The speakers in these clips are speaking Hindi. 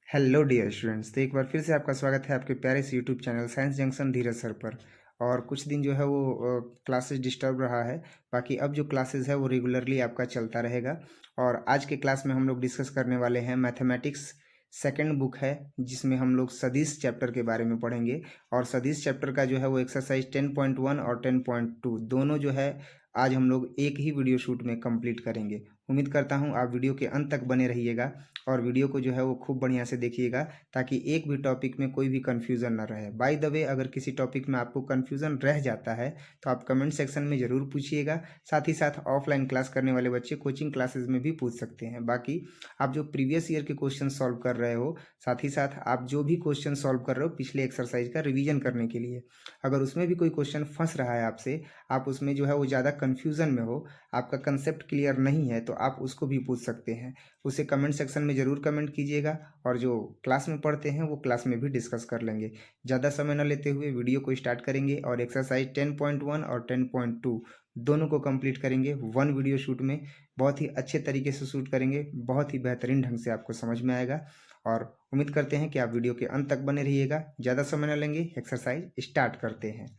हेलो डियर स्टूडेंट्स, तो एक बार फिर से आपका स्वागत है आपके प्यारे से यूट्यूब चैनल साइंस जंक्शन धीरज सर पर। और कुछ दिन जो है वो क्लासेस डिस्टर्ब रहा है। बाकी अब जो क्लासेस है वो रेगुलरली आपका चलता रहेगा। और आज के क्लास में हम लोग डिस्कस करने वाले हैं मैथमेटिक्स सेकंड बुक है, जिसमें हम लोग सदिश चैप्टर के बारे में पढ़ेंगे। और सदिश चैप्टर का जो है वो एक्सरसाइज 10.1 और 10.2 दोनों जो है आज हम लोग एक ही वीडियो शूट में कंप्लीट करेंगे। उम्मीद करता हूँ आप वीडियो के अंत तक बने रहिएगा और वीडियो को जो है वो खूब बढ़िया से देखिएगा, ताकि एक भी टॉपिक में कोई भी कन्फ्यूज़न ना रहे। बाय द वे, अगर किसी टॉपिक में आपको कन्फ्यूज़न रह जाता है तो आप कमेंट सेक्शन में ज़रूर पूछिएगा। साथ ही साथ ऑफलाइन क्लास करने वाले बच्चे कोचिंग क्लासेस में भी पूछ सकते हैं। बाकी आप जो प्रीवियस ईयर के क्वेश्चन सॉल्व कर रहे हो, साथ ही साथ आप जो भी क्वेश्चन सॉल्व कर रहे हो पिछले एक्सरसाइज का रिवीजन करने के लिए, अगर उसमें भी कोई क्वेश्चन फंस रहा है आपसे, आप उसमें जो है वो ज़्यादा कन्फ्यूज़न में हो, आपका कंसेप्ट क्लियर नहीं है, तो आप उसको भी पूछ सकते हैं। उसे कमेंट सेक्शन में ज़रूर कमेंट कीजिएगा और जो क्लास में पढ़ते हैं वो क्लास में भी डिस्कस कर लेंगे। ज़्यादा समय न लेते हुए वीडियो को स्टार्ट करेंगे और एक्सरसाइज 10.1 और 10.2 दोनों को कंप्लीट करेंगे वन वीडियो शूट में। बहुत ही अच्छे तरीके से शूट करेंगे, बहुत ही बेहतरीन ढंग से आपको समझ में आएगा। और उम्मीद करते हैं कि आप वीडियो के अंत तक बने रहिएगा। ज़्यादा समय न लेंगे, एक्सरसाइज स्टार्ट करते हैं।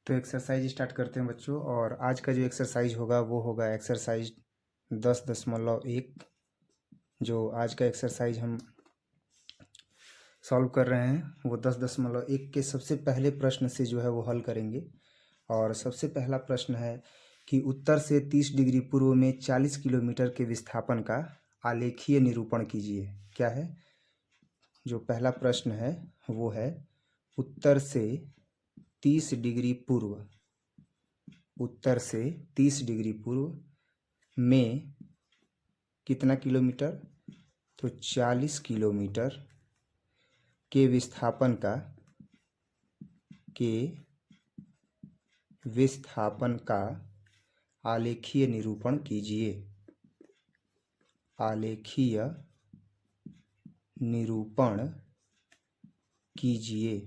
तो एक्सरसाइज स्टार्ट करते हैं बच्चों। और आज का जो एक्सरसाइज होगा वो होगा एक्सरसाइज 10.1। जो आज का एक्सरसाइज हम सॉल्व कर रहे हैं वो 10.1 के सबसे पहले प्रश्न से जो है वो हल करेंगे। और सबसे पहला प्रश्न है कि उत्तर से 30 डिग्री पूर्व में 40 किलोमीटर के विस्थापन का आलेखीय निरूपण कीजिए। क्या है? जो पहला प्रश्न है वो है उत्तर से 30 डिग्री पूर्व, उत्तर से 30 डिग्री पूर्व में कितना किलोमीटर? तो 40 किलोमीटर के विस्थापन का आलेखीय निरूपण कीजिए। आलेखीय निरूपण कीजिए।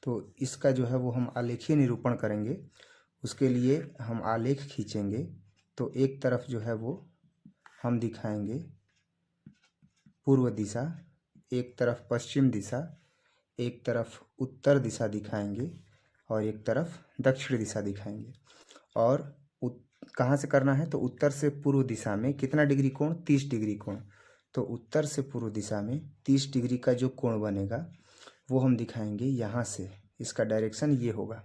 तो इसका जो है वो हम आलेखीय निरूपण करेंगे। उसके लिए हम आलेख खींचेंगे। तो एक तरफ जो है वो हम दिखाएंगे पूर्व दिशा, एक तरफ पश्चिम दिशा, एक तरफ उत्तर दिशा दिखाएंगे और एक तरफ दक्षिण दिशा दिखाएंगे। और कहाँ से करना है? तो उत्तर से पूर्व दिशा में कितना डिग्री कोण? 30 डिग्री कोण। तो उत्तर से पूर्व दिशा में 30 डिग्री का जो कोण बनेगा वो हम दिखाएंगे यहाँ से। इसका डायरेक्शन ये होगा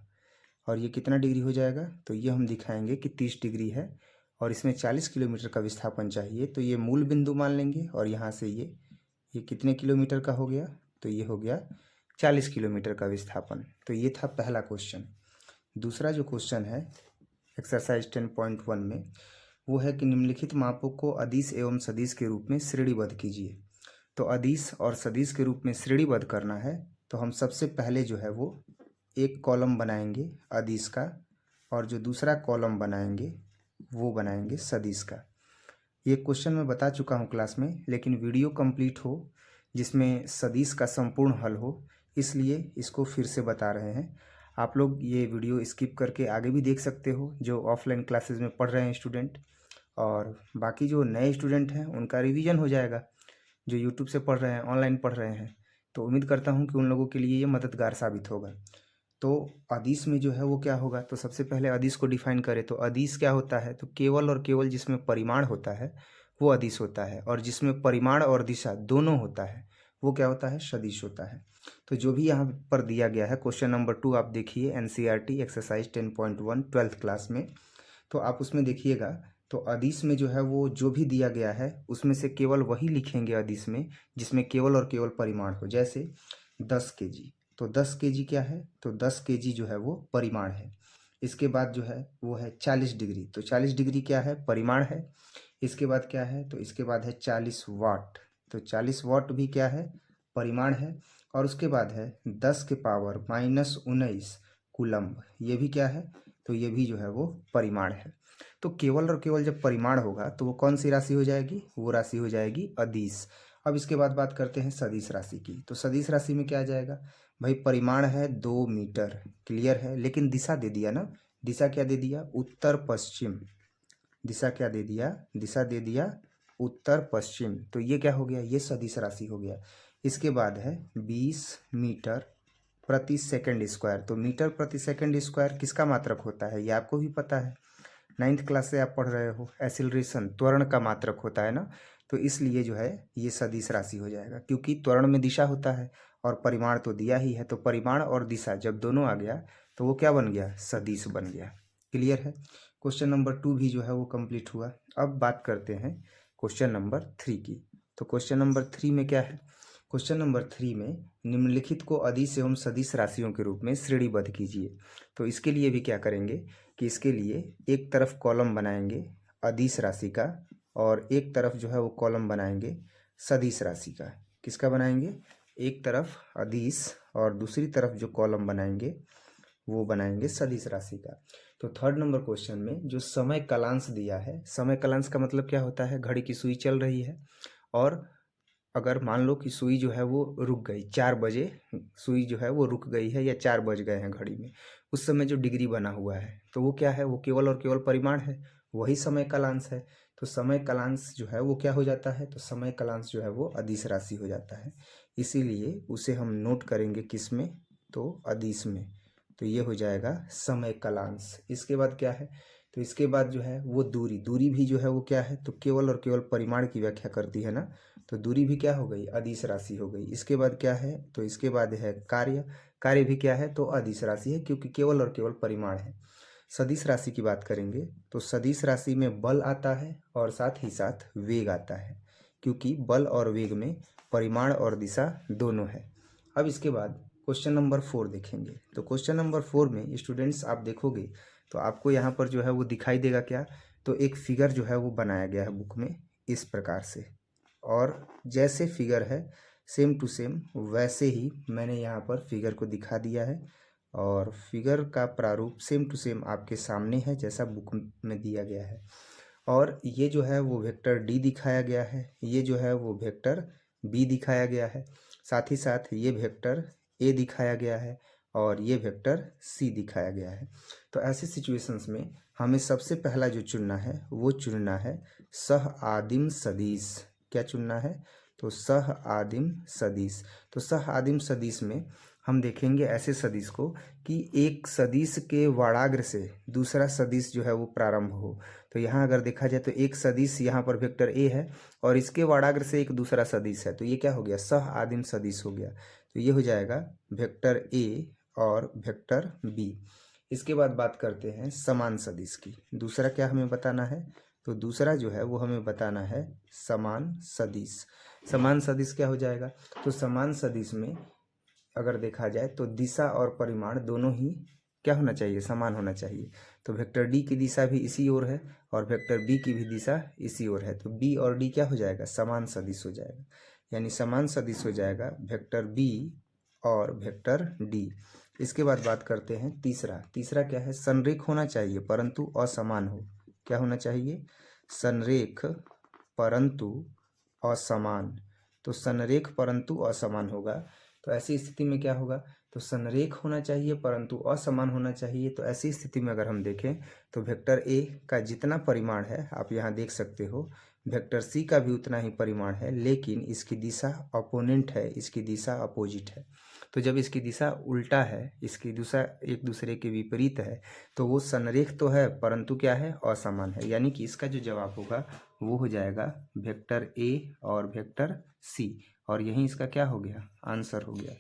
और ये कितना डिग्री हो जाएगा? तो ये हम दिखाएंगे कि 30 डिग्री है और इसमें 40 किलोमीटर का विस्थापन चाहिए। तो ये मूल बिंदु मान लेंगे और यहाँ से ये कितने किलोमीटर का हो गया? तो ये हो गया 40 किलोमीटर का विस्थापन। तो ये था पहला क्वेश्चन। दूसरा जो क्वेश्चन है एक्सरसाइज 10.1 में वो है कि निम्नलिखित मापों को अदिश एवं सदिश के रूप में श्रेणीबद्ध कीजिए। तो अदिश और सदिश के रूप में श्रेणीबद्ध करना है तो हम सबसे पहले जो है वो एक कॉलम बनाएंगे अदिश का और जो दूसरा कॉलम बनाएंगे वो बनाएंगे सदिश का। ये क्वेश्चन मैं बता चुका हूँ क्लास में, लेकिन वीडियो कंप्लीट हो जिसमें सदिश का संपूर्ण हल हो, इसलिए इसको फिर से बता रहे हैं। आप लोग ये वीडियो स्किप करके आगे भी देख सकते हो जो ऑफलाइन क्लासेस में पढ़ रहे हैं स्टूडेंट। और बाकी जो नए स्टूडेंट हैं उनका रिवीजन हो जाएगा, जो यूट्यूब से पढ़ रहे हैं, ऑनलाइन पढ़ रहे हैं। तो उम्मीद करता हूँ कि उन लोगों के लिए ये मददगार साबित होगा। तो अदिश में जो है वो क्या होगा? तो सबसे पहले अदिश को डिफाइन करें तो अदिश क्या होता है? तो केवल और केवल जिसमें परिमाण होता है वो अदिश होता है, और जिसमें परिमाण और दिशा दोनों होता है वो क्या होता है? सदिश होता है। तो जो भी यहाँ पर दिया गया है क्वेश्चन नंबर 2 आप देखिए, एनसीईआरटी एक्सरसाइज 10.1 ट्वेल्थ क्लास में। तो आप उसमें देखिएगा तो अदिश में जो है वो जो भी दिया गया है उसमें से केवल वही लिखेंगे अदिश में जिसमें केवल और केवल परिमाण हो। जैसे 10 केजी, तो 10 केजी क्या है? तो 10 केजी जो है वो परिमाण है। इसके बाद जो है वो है 40 डिग्री, तो 40 डिग्री क्या है? परिमाण है। इसके बाद क्या है? तो इसके बाद है 40 वाट, तो 40 वाट भी क्या है? परिमाण है। और उसके बाद है 10 के पावर -19 कूलम्ब, ये भी क्या है? तो ये भी जो है वो परिमाण है। तो केवल और केवल जब परिमाण होगा तो वो कौन सी राशि हो जाएगी? वो राशि हो जाएगी अदिश। अब इसके बाद बात करते हैं सदिश राशि की। तो सदिश राशि में क्या आ जाएगा? भाई परिमाण है 2 मीटर, क्लियर है, लेकिन दिशा दे दिया ना। दिशा क्या दे दिया? उत्तर पश्चिम। दिशा क्या दे दिया? दिशा दे दिया उत्तर पश्चिम, तो ये क्या हो गया, ये सदिश राशि हो गया। इसके बाद है 20 मीटर प्रति सेकंड स्क्वायर। तो मीटर प्रति सेकंड स्क्वायर किसका मात्रक होता है, ये आपको भी पता है, 9th क्लास से आप पढ़ रहे हो। एक्सीलरेशन त्वरण का मात्रक होता है ना, तो इसलिए जो है ये सदिश राशि हो जाएगा, क्योंकि त्वरण में दिशा होता है और परिमाण तो दिया ही है, तो परिमाण और दिशा जब दोनों आ गया तो वो क्या बन गया, सदिश बन गया। क्लियर है। क्वेश्चन नंबर 2 भी जो है वो कंप्लीट हुआ। अब बात करते हैं क्वेश्चन नंबर 3 की। तो क्वेश्चन नंबर 3 में क्या है, क्वेश्चन नंबर 3 में निम्नलिखित को अदिश एवं सदिश राशियों के रूप में श्रेणीबद्ध कीजिए। तो इसके लिए भी क्या करेंगे कि इसके लिए एक तरफ कॉलम बनाएंगे अदिश राशि का और एक तरफ जो है वो कॉलम बनाएंगे सदिश राशि का। किसका बनाएंगे, एक तरफ अदिश और दूसरी तरफ जो कॉलम बनाएंगे वो बनाएंगे सदिश राशि का। तो 3rd नंबर क्वेश्चन में जो समय कालांश दिया है, समय कालांश का मतलब क्या होता है, घड़ी की सुई चल रही है और अगर मान लो कि सुई जो है वो रुक गई, 4 बजे सुई जो है वो रुक गई है या 4 बज गए हैं घड़ी में, उस समय जो डिग्री बना हुआ है तो वो क्या है, वो केवल और केवल परिमाण है, वही समय कालांश है। तो समय कालांश जो है वो क्या हो जाता है, तो समय कालांश जो है वो अदिश राशि हो जाता है, इसीलिए उसे हम नोट करेंगे किस में, तो अदिश में। तो ये हो जाएगा समय कालांश। इसके बाद क्या है, तो इसके बाद जो है वो दूरी, दूरी भी जो है वो क्या है, तो केवल और केवल परिमाण की व्याख्या करती है ना, तो दूरी भी क्या हो गई, अदिश राशि हो गई। इसके बाद क्या है, तो इसके बाद है कार्य, कार्य भी क्या है, तो अदिश राशि है, क्योंकि केवल और केवल परिमाण है। सदिश राशि की बात करेंगे तो सदिश राशि में बल आता है और साथ ही साथ वेग आता है, क्योंकि बल और वेग में परिमाण और दिशा दोनों है। अब इसके बाद क्वेश्चन नंबर 4 देखेंगे। तो क्वेश्चन नंबर 4 में स्टूडेंट्स आप देखोगे तो आपको यहाँ पर जो है वो दिखाई देगा क्या, तो एक फिगर जो है वो बनाया गया है बुक में इस प्रकार से, और जैसे फिगर है सेम टू सेम वैसे ही मैंने यहाँ पर फिगर को दिखा दिया है, और फिगर का प्रारूप सेम टू सेम आपके सामने है जैसा बुक में दिया गया है। और ये जो है वो वेक्टर डी दिखाया गया है, ये जो है वो वेक्टर बी दिखाया गया है, साथ ही साथ ये वेक्टर ए दिखाया गया है और ये वेक्टर सी दिखाया गया है। तो ऐसे सिचुएशंस में हमें सबसे पहला जो चुनना है वो चुनना है सह आदिम सदिश। क्या चुनना है, तो सह आदिम सदिश। तो सह आदिम सदिश में हम देखेंगे ऐसे सदिश को कि एक सदिश के वाड़ाग्र से दूसरा सदिश जो है वो प्रारंभ हो। तो यहाँ अगर देखा जाए तो एक सदिश यहाँ पर वेक्टर ए है और इसके वाड़ाग्र से एक दूसरा सदिश है, तो ये क्या हो गया, सह आदिम सदिश हो गया। तो ये हो जाएगा वेक्टर ए और वेक्टर बी। इसके बाद बात करते हैं समान सदिश की। दूसरा क्या हमें बताना है, तो दूसरा जो है वो हमें बताना है समान सदिश। समान सदिश क्या हो जाएगा, तो समान सदिश में अगर देखा जाए तो दिशा और परिमाण दोनों ही क्या होना चाहिए, समान होना चाहिए। तो वेक्टर डी की दिशा भी इसी ओर है और वेक्टर बी की भी दिशा इसी ओर है, तो बी और डी क्या हो जाएगा, समान सदिश हो जाएगा। यानी समान सदिश हो जाएगा वेक्टर बी और वेक्टर डी। इसके बाद बात करते हैं तीसरा। तीसरा क्या है, संरेख होना चाहिए परंतु असमान हो। क्या होना चाहिए, संरेख परंतु असमान। तो संरेख परंतु असमान होगा। तो ऐसी स्थिति में क्या होगा, तो संरेख होना चाहिए परंतु असमान होना चाहिए। तो ऐसी स्थिति में अगर हम देखें तो वेक्टर ए का जितना परिमाण है आप यहाँ देख सकते हो, वेक्टर सी का भी उतना ही परिमाण है, लेकिन इसकी दिशा अपोनेंट है, इसकी दिशा अपोजिट है। तो जब इसकी दिशा उल्टा है, इसकी दिशा एक दूसरे के विपरीत है, तो वो संरेख तो है परंतु क्या है, असमान है। यानी कि इसका जो जवाब होगा वो हो जाएगा वेक्टर ए और वेक्टर सी, और यहीं इसका क्या हो गया, आंसर हो गया।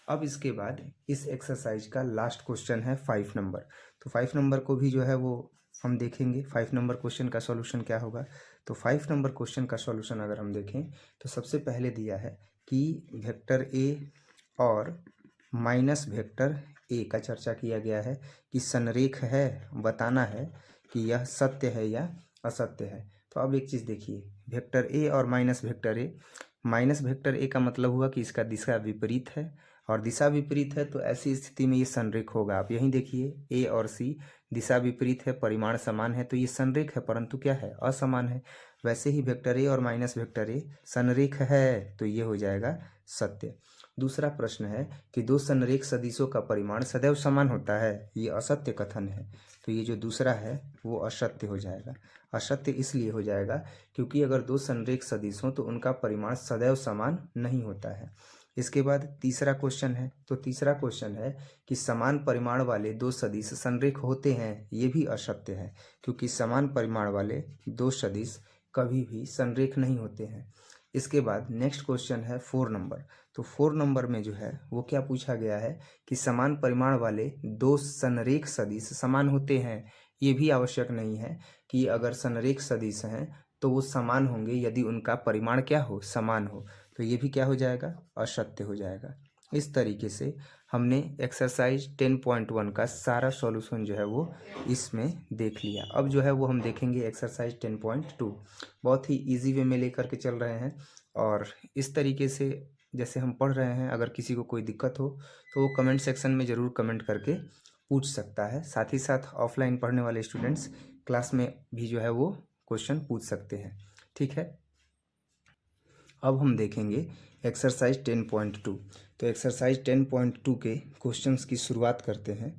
अब इसके बाद इस एक्सरसाइज का लास्ट क्वेश्चन है 5 नंबर। तो 5 नंबर को भी जो है वो हम देखेंगे 5 नंबर क्वेश्चन का सॉल्यूशन क्या होगा। तो 5 नंबर क्वेश्चन का सॉल्यूशन अगर हम देखें तो सबसे पहले दिया है कि वेक्टर ए और माइनस वेक्टर ए का चर्चा किया गया है कि संरेख है, बताना है कि यह सत्य है या असत्य है। तो अब एक चीज़ देखिए, वेक्टर ए और minus vector A, minus vector A का मतलब हुआ कि इसका दिशा विपरीत है और दिशा विपरीत है, तो ऐसी स्थिति में ये संरेख होगा। आप यहीं देखिए ए और सी दिशा विपरीत है, परिमाण समान है, तो ये संरेख है परंतु क्या है, असमान है। वैसे ही वेक्टर ए और माइनस वेक्टर ए संरेख है, तो ये हो जाएगा सत्य। दूसरा प्रश्न है कि दो संरेख सदिशों का परिमाण सदैव समान होता है, ये असत्य कथन है। तो ये जो दूसरा है वो असत्य हो जाएगा। असत्य इसलिए हो जाएगा क्योंकि अगर दो संरेख सदिश हों तो उनका परिमाण सदैव समान नहीं होता है। इसके बाद तीसरा क्वेश्चन है, तो तीसरा क्वेश्चन है कि समान परिमाण वाले दो सदिश संरेख होते हैं, ये भी असत्य है क्योंकि समान परिमाण वाले दो सदिश कभी भी संरेख नहीं होते हैं। इसके बाद नेक्स्ट क्वेश्चन है 4 नंबर। तो 4 नंबर में जो है वो क्या पूछा गया है कि समान परिमाण वाले दो संरेख सदिश समान होते हैं। ये भी आवश्यक नहीं है कि अगर संरेख सदिश हैं तो वो समान होंगे यदि उनका परिमाण क्या हो, समान हो। तो ये भी क्या हो जाएगा, असत्य हो जाएगा। इस तरीके से हमने एक्सरसाइज 10.1 का सारा सॉल्यूशन जो है वो इसमें देख लिया। अब जो है वो हम देखेंगे एक्सरसाइज 10.2। बहुत ही इजी वे में लेकर के चल रहे हैं और इस तरीके से जैसे हम पढ़ रहे हैं, अगर किसी को कोई दिक्कत हो तो वो कमेंट सेक्शन में ज़रूर कमेंट करके पूछ सकता है। साथ ही साथ ऑफलाइन पढ़ने वाले स्टूडेंट्स क्लास में भी जो है वो क्वेश्चन पूछ सकते हैं। ठीक है, अब हम देखेंगे एक्सरसाइज 10.2। तो एक्सरसाइज 10.2 के क्वेश्चंस की शुरुआत करते हैं।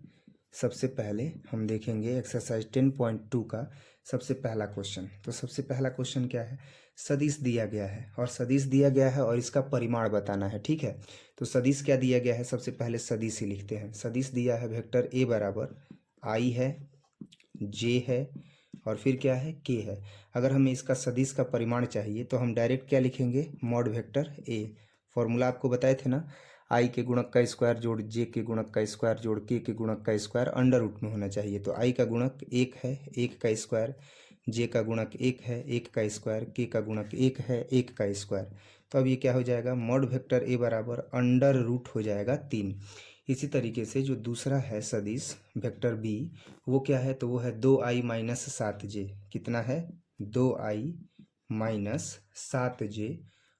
सबसे पहले हम देखेंगे एक्सरसाइज 10.2 का सबसे पहला क्वेश्चन। तो सबसे पहला क्वेश्चन क्या है, सदिश दिया गया है और सदिश दिया गया है और इसका परिमाण बताना है। ठीक है, तो सदिश क्या दिया गया है, सबसे पहले सदिश ही लिखते हैं। सदिश दिया है वेक्टर ए बराबर आई है, जे है और फिर क्या है, के है। अगर हमें इसका सदिश का परिमाण चाहिए तो हम डायरेक्ट क्या लिखेंगे, मॉड वेक्टर ए। फॉर्मूला आपको बताए थे ना, आई के गुणक का स्क्वायर जोड़ जे के गुणक का स्क्वायर जोड़ के गुणक का स्क्वायर अंडर रूट में होना चाहिए। तो आई का गुणक 1 है, 1 का स्क्वायर, जे का गुणक 1 है, 1 का स्क्वायर, के का गुणक 1 है, 1 का स्क्वायर। तो अब ये क्या हो जाएगा, मॉड वेक्टर ए बराबर अंडर रूट हो जाएगा 3। इसी तरीके से जो दूसरा है सदिश वेक्टर बी, वो क्या है, तो वो है 2i माइनस 7j। कितना है, 2i माइनस 7j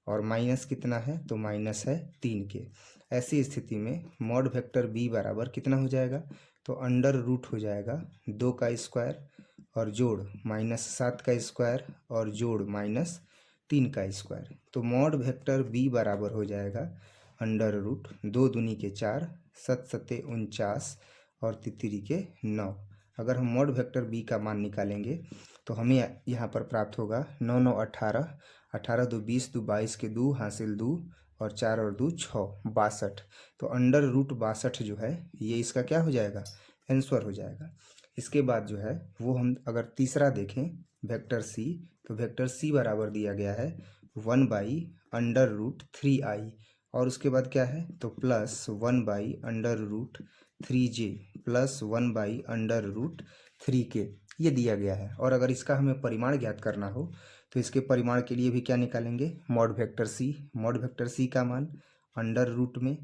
और माइनस कितना है, तो माइनस है 3 के। ऐसी स्थिति में मॉड वेक्टर बी बराबर कितना हो जाएगा, तो अंडर रूट हो जाएगा 2 का स्क्वायर और जोड़ माइनस 7 का स्क्वायर और जोड़ माइनस 3 का स्क्वायर। तो मॉड वेक्टर बी बराबर हो जाएगा अंडर रूट 2 दूनी के 4, 7 सत्ते 49 और तितरी के 9। अगर हम मॉड वेक्टर बी का मान निकालेंगे तो हमें यहाँ पर प्राप्त होगा 9 9 18, 18 2 20, 2 22 के 2 हासिल 2 और 4 और 2 6, 62। तो अंडर रूट 62 जो है ये इसका क्या हो जाएगा, आंसर हो जाएगा। इसके बाद जो है वो हम अगर तीसरा देखें वेक्टर सी, तो वेक्टर सी बराबर दिया गया है 1 बाई अंडर रूट 3i और उसके बाद क्या है, तो plus 1 by under root 3j plus 1 by under root 3k, ये दिया गया है। और अगर इसका हमें परिमाण ज्ञात करना हो तो इसके परिमाण के लिए भी क्या निकालेंगे, mod vector C. Mod vector C का मान अंडर रूट में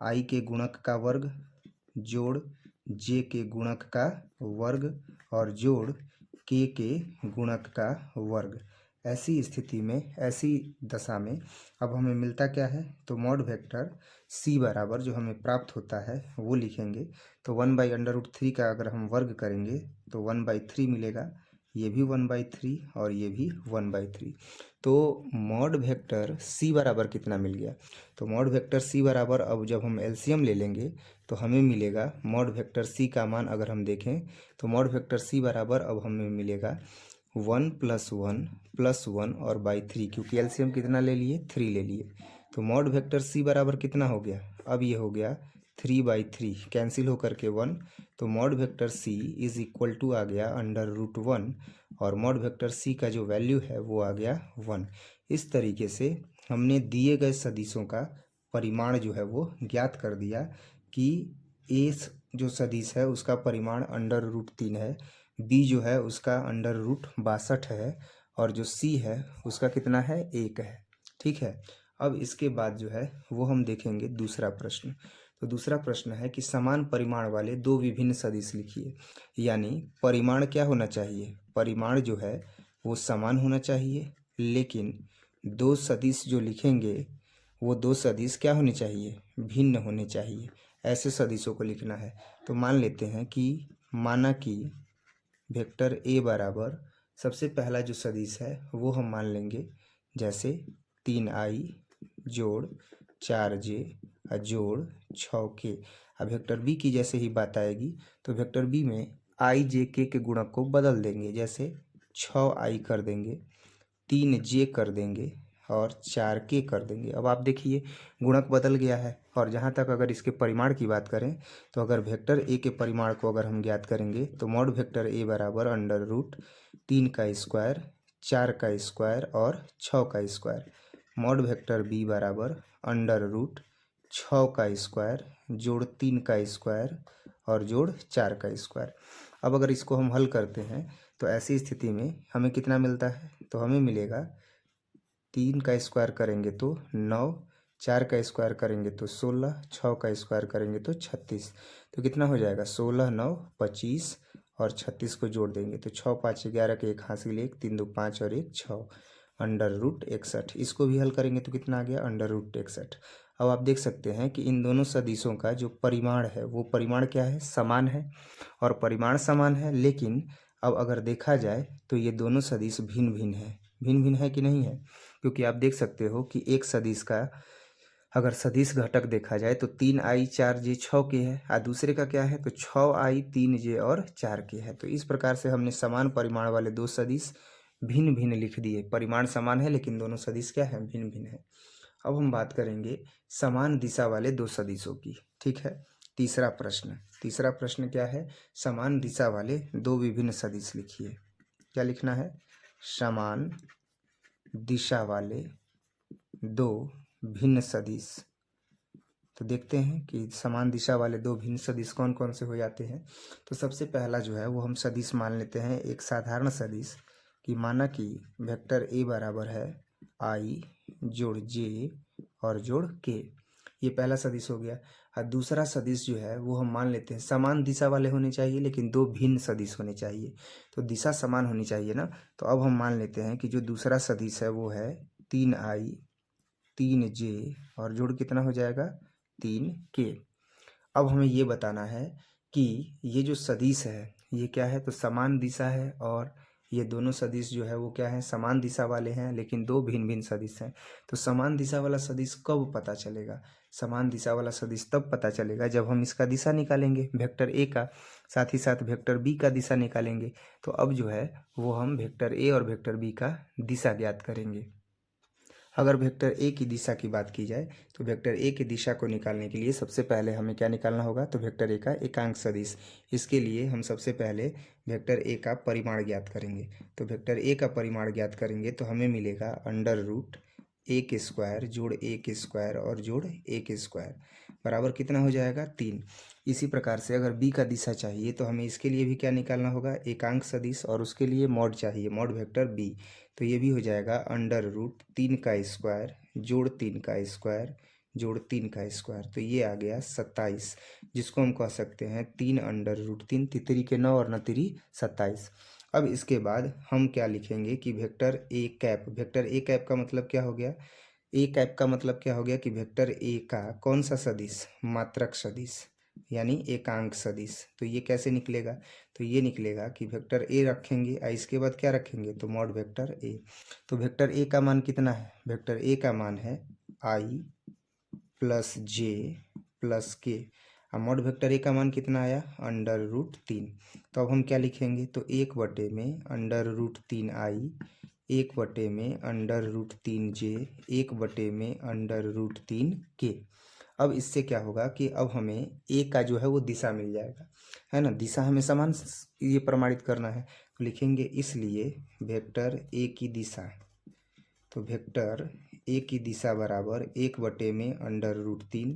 आई के गुणक का वर्ग जोड़ जे के गुणक का वर्ग और जोड़ के गुणक का वर्ग। ऐसी स्थिति में, ऐसी दशा में अब हमें मिलता क्या है, तो मॉड वेक्टर सी बराबर जो हमें प्राप्त होता है वो लिखेंगे। तो 1 बाई अंडर रूट 3 का अगर हम वर्ग करेंगे तो 1/3 मिलेगा, ये भी 1/3 और ये भी 1/3। तो मॉड वेक्टर सी बराबर कितना मिल गया, तो मॉड वेक्टर सी बराबर अब जब हम एलसीएम ले लेंगे तो हमें मिलेगा मॉड वेक्टर सी का मान अगर हम देखें तो मॉड वेक्टर सी बराबर अब हमें मिलेगा 1 + 1 + 1 और बाई 3, क्योंकि एलसीएम कितना ले लिए, 3 ले लिए। तो मॉड वेक्टर सी बराबर कितना हो गया, अब ये हो गया 3/3 कैंसिल होकर के 1। तो mod vector C is equal to आ गया अंडर रूट 1 और मॉड वेक्टर सी का जो वैल्यू है वो आ गया 1। इस तरीके से हमने दिए गए सदिशों का परिमाण जो है वो ज्ञात कर दिया कि ए जो सदिश है उसका परिमाण अंडर रूट 3 है, बी जो है उसका अंडर रूट 62 है और जो सी है उसका कितना है, 1 है। ठीक है, अब इसके बाद जो है वो हम देखेंगे दूसरा प्रश्न। तो दूसरा प्रश्न है कि समान परिमाण वाले दो विभिन्न सदिश लिखिए। यानी परिमाण क्या होना चाहिए, परिमाण जो है वो समान होना चाहिए, लेकिन दो सदिश जो लिखेंगे वो दो सदिश क्या होने चाहिए, भिन्न होने चाहिए। ऐसे सदिशों को लिखना है। तो मान लेते हैं कि माना कि वेक्टर ए बराबर सबसे पहला जो सदिश है वो हम मान लेंगे जैसे 3i जोड़ 4j जोड़ 6k। अब वेक्टर बी की जैसे ही बात आएगी तो वेक्टर बी में आई जे के गुणक को बदल देंगे। जैसे 6i कर देंगे, 3j कर देंगे और 4k कर देंगे। अब आप देखिए गुणक बदल गया है। और जहाँ तक अगर इसके परिमाण की बात करें तो अगर वेक्टर ए के परिमाण को अगर हम ज्ञात करेंगे तो मॉड वेक्टर ए बराबर अंडर रूट 3 का स्क्वायर, 4 का स्क्वायर और 6 का स्क्वायर। मॉड वेक्टर बी बराबर अंडर रूट 6 का स्क्वायर जोड़ 3 का स्क्वायर और जोड़ 4 का स्क्वायर। अब अगर इसको हम हल करते हैं तो ऐसी स्थिति में हमें कितना मिलता है? तो हमें मिलेगा 3 का स्क्वायर करेंगे तो 9, 4 का स्क्वायर करेंगे तो 16, 6 का स्क्वायर करेंगे तो 36। तो कितना हो जाएगा? 16, 9, 25 और 36 को जोड़ देंगे तो 6, 5, 11 के एक हासिल 1, 3, 2, 5 और 1, 6 अंडर रूट 61। इसको भी हल करेंगे तो कितना आ गया? Under root 61। अब आप देख सकते हैं कि इन दोनों सदिशों का जो परिमाण है वो परिमाण क्या है? समान है। और परिमाण समान है, लेकिन अब अगर देखा जाए तो ये दोनों सदिश भिन्न भिन्न है। भिन्न भिन्न है कि नहीं है? क्योंकि आप देख सकते हो कि एक सदिश का अगर सदिश घटक देखा जाए तो 3i 4j 6k है और दूसरे का क्या है? तो 6i 3j और 4k है। तो इस प्रकार से हमने समान परिमाण वाले दो सदिश भिन्न भिन्न लिख दिए। परिमाण समान है लेकिन दोनों सदिश क्या है? भिन्न भिन्न है। अब हम बात करेंगे समान दिशा वाले दो सदिशों की। ठीक है। तीसरा प्रश्न क्या है? समान दिशा वाले दो विभिन्न सदिश लिखिए। क्या लिखना है? समान दिशा वाले दो भिन्न सदिश। तो देखते हैं कि समान दिशा वाले दो भिन्न सदिश कौन कौन से हो जाते हैं। तो सबसे पहला जो है वो हम सदिश मान लेते हैं एक साधारण सदिश कि माना कि वेक्टर ए बराबर है आई जोड़ जे और जोड़ के। ये पहला सदिश हो गया। और दूसरा सदिश जो है वो हम मान लेते हैं समान दिशा वाले होने चाहिए लेकिन दो भिन्न सदिश होने चाहिए। तो दिशा समान होनी चाहिए ना। तो अब हम मान लेते हैं कि जो दूसरा सदिश है वो है 3i 3j और जोड़ कितना हो जाएगा? 3k। अब हमें ये बताना है कि ये जो सदिश है ये क्या है? तो समान दिशा है और ये दोनों सदिश जो है वो क्या है? समान दिशा वाले हैं लेकिन दो भिन्न भिन्न सदिश हैं। तो समान दिशा वाला सदिश कब पता चलेगा? समान दिशा वाला सदिश तब पता चलेगा जब हम इसका दिशा निकालेंगे वेक्टर ए का, साथ ही साथ वेक्टर बी का दिशा निकालेंगे। तो अब जो है वो हम वेक्टर ए और वेक्टर बी का दिशा ज्ञात करेंगे। अगर वेक्टर ए की दिशा की बात की जाए तो वेक्टर ए की दिशा को निकालने के लिए सबसे पहले हमें क्या निकालना होगा? तो वेक्टर ए का एकांक सदिश। इसके लिए हम सबसे पहले वेक्टर ए का परिमाण ज्ञात करेंगे। तो वेक्टर ए का परिमाण ज्ञात करेंगे तो हमें मिलेगा अंडर रूट ए के स्क्वायर जोड़ ए के स्क्वायर और जोड़ ए के स्क्वायर बराबर कितना हो जाएगा? 3। इसी प्रकार से अगर बी का दिशा चाहिए तो हमें इसके लिए भी क्या निकालना होगा? एकांक सदिश, और उसके लिए मॉड चाहिए, मॉड वेक्टर बी। तो ये भी हो जाएगा अंडर रूट 3 का स्क्वायर जोड़ 3 का स्क्वायर जोड़ 3 का स्क्वायर। तो ये आ गया 27, जिसको हम कह सकते हैं 3 अंडर रूट 3, तितरी के 9 और नतिरी 27। अब इसके बाद हम क्या लिखेंगे कि vector A cap. Vector A cap का मतलब क्या हो गया? ए कैप का मतलब क्या हो गया कि वेक्टर ए का कौन सा सदिश? मात्रक सदिश यानी एकांक सदिश। तो ये कैसे निकलेगा? तो ये निकलेगा कि वेक्टर ए रखेंगे और इसके बाद क्या रखेंगे? तो मॉड वेक्टर ए। तो वेक्टर ए का मान कितना है? वेक्टर ए का मान है आई प्लस जे प्लस के। और मॉड वेक्टर ए का मान कितना आया? Under root 3। तो अब हम क्या लिखेंगे? तो 1/में अंडर रूट 3i, 1/में अंडर रूट 3j, 1/में अंडर रूट 3k। अब इससे क्या होगा कि अब हमें ए का जो है वो दिशा मिल जाएगा, है ना। दिशा हमें समान ये प्रमाणित करना है। तो लिखेंगे इसलिए वेक्टर ए की दिशा। तो वेक्टर ए की दिशा बराबर 1/में अंडर रूट 3,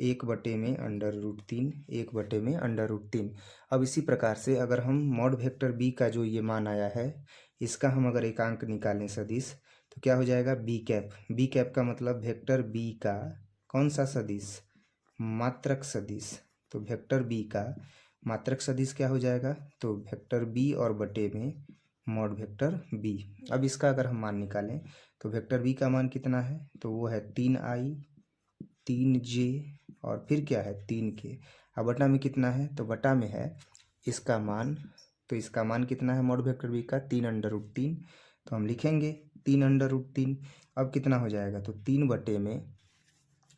1/में अंडर रूट 3, 1/में अंडर रूट 3। अब इसी प्रकार से अगर हम मॉड वेक्टर बी का जो ये मान आया है इसका हम अगर एकांक निकालें सदिश तो क्या हो जाएगा? B cap. बी कैप का मतलब वेक्टर बी का कौन सा सदिश? मात्रक सदिश। तो वेक्टर बी का मात्रक सदिश क्या हो जाएगा? तो वेक्टर बी और बटे में मॉड वेक्टर बी। अब इसका अगर हम मान निकालें तो वेक्टर बी का मान कितना है? तो वो है 3i 3j और फिर क्या है? 3k। अब बटा में कितना है? तो बटा में है इसका मान। तो इसका मान कितना है मॉड वेक्टर बी का? 3 अंडर रूट 3। तो हम लिखेंगे 3 अंडर रूट 3। अब कितना हो जाएगा? तो 3/में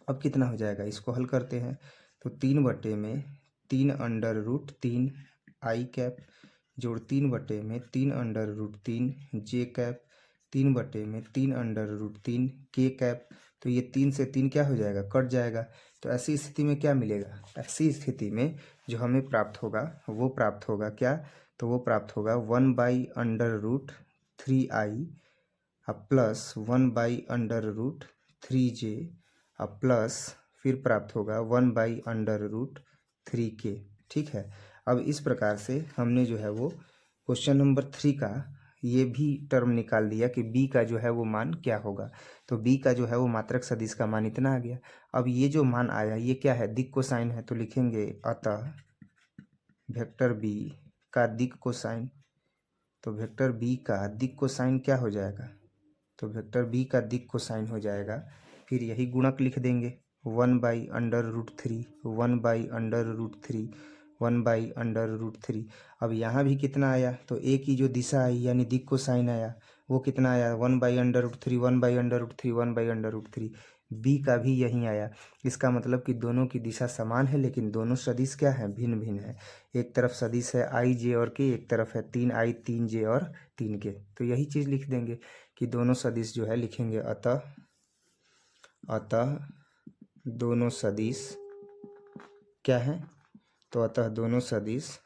अब कितना हो जाएगा, इसको हल करते हैं तो 3/3 आई कैप जोड़ 3/3 जे कैप 3/3 के कैप। तो ये 3 से 3 क्या हो जाएगा, कट जाएगा। तो ऐसी स्थिति में क्या मिलेगा, ऐसी स्थिति में जो हमें प्राप्त होगा वो प्राप्त होगा क्या, तो वो प्राप्त होगा 1/√3i अब प्लस 1/√3j अब प्लस फिर प्राप्त होगा 1/√3k। ठीक है। अब इस प्रकार से हमने जो है वो क्वेश्चन नंबर 3 का ये भी टर्म निकाल दिया कि b का जो है वो मान क्या होगा। तो b का जो है वो मात्रक सदिश का मान इतना आ गया। अब ये जो मान आया ये क्या है, दिक् कोसाइन है, तो लिखेंगे अतः वेक्टर b का दिक् कोसाइन। तो वेक्टर b का दिक् कोसाइन क्या हो जाएगा, तो वेक्टर b का दिक् कोसाइन हो जाएगा, फिर यही गुणक लिख देंगे 1/√3 1/√3 अब यहाँ भी कितना आया, तो a की जो दिशा आई यानी दिक् कोसाइन आया वो कितना आया 1/√3 b का भी यही आया। इसका मतलब कि दोनों की दिशा समान है लेकिन दोनों सदिश क्या है, भिन्न भिन्न है। एक तरफ सदिश है i j और k, एक तरफ है 3i 3j और 3k। तो यही चीज़ लिख देंगे कि दोनों सदिश जो है लिखेंगे अतः दोनों सदिश क्या है, तो अतः दोनों सदिश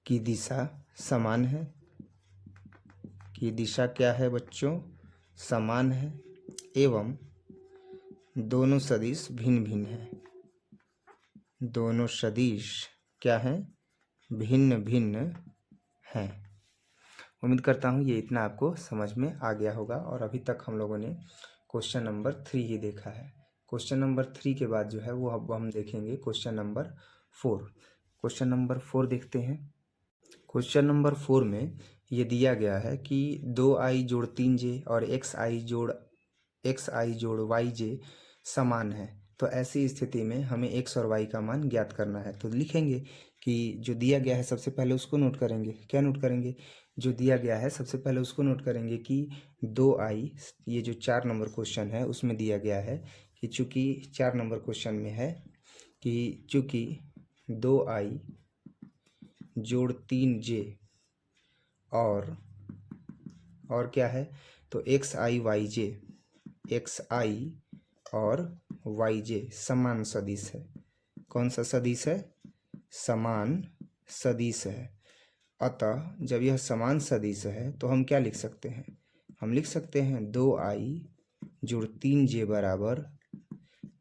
की दिशा समान है, की दिशा क्या है बच्चों, समान है, एवं दोनों सदिश भिन्न भिन्न है। दोनों सदिश क्या है, भिन्न भिन्न हैं। उम्मीद करता हूँ ये इतना आपको समझ में आ गया होगा। और अभी तक हम लोगों ने क्वेश्चन नंबर 3 ही देखा है। क्वेश्चन नंबर 3 के बाद जो है वो अब हम देखेंगे क्वेश्चन नंबर 4। क्वेश्चन नंबर 4 देखते हैं। क्वेश्चन नंबर 4 में ये दिया गया है कि 2i जोड़ 3j और xi जोड़ yj समान है। तो ऐसी स्थिति में हमें x और y का मान ज्ञात करना है। तो लिखेंगे कि जो दिया गया है सबसे पहले उसको नोट करेंगे। क्या नोट करेंगे, जो दिया गया है सबसे पहले उसको नोट करेंगे कि 2i, ये जो 4 नंबर क्वेश्चन है उसमें दिया गया है कि चूँकि 4 नंबर क्वेश्चन में है कि चूँकि 2i जोड़ 3j और क्या है, तो xi और yj समान सदिश है। कौन सा सदिश है, समान सदिश है। अतः जब यह समान सदिश है तो हम क्या लिख सकते हैं, हम लिख सकते हैं 2i जोड़ 3j बराबर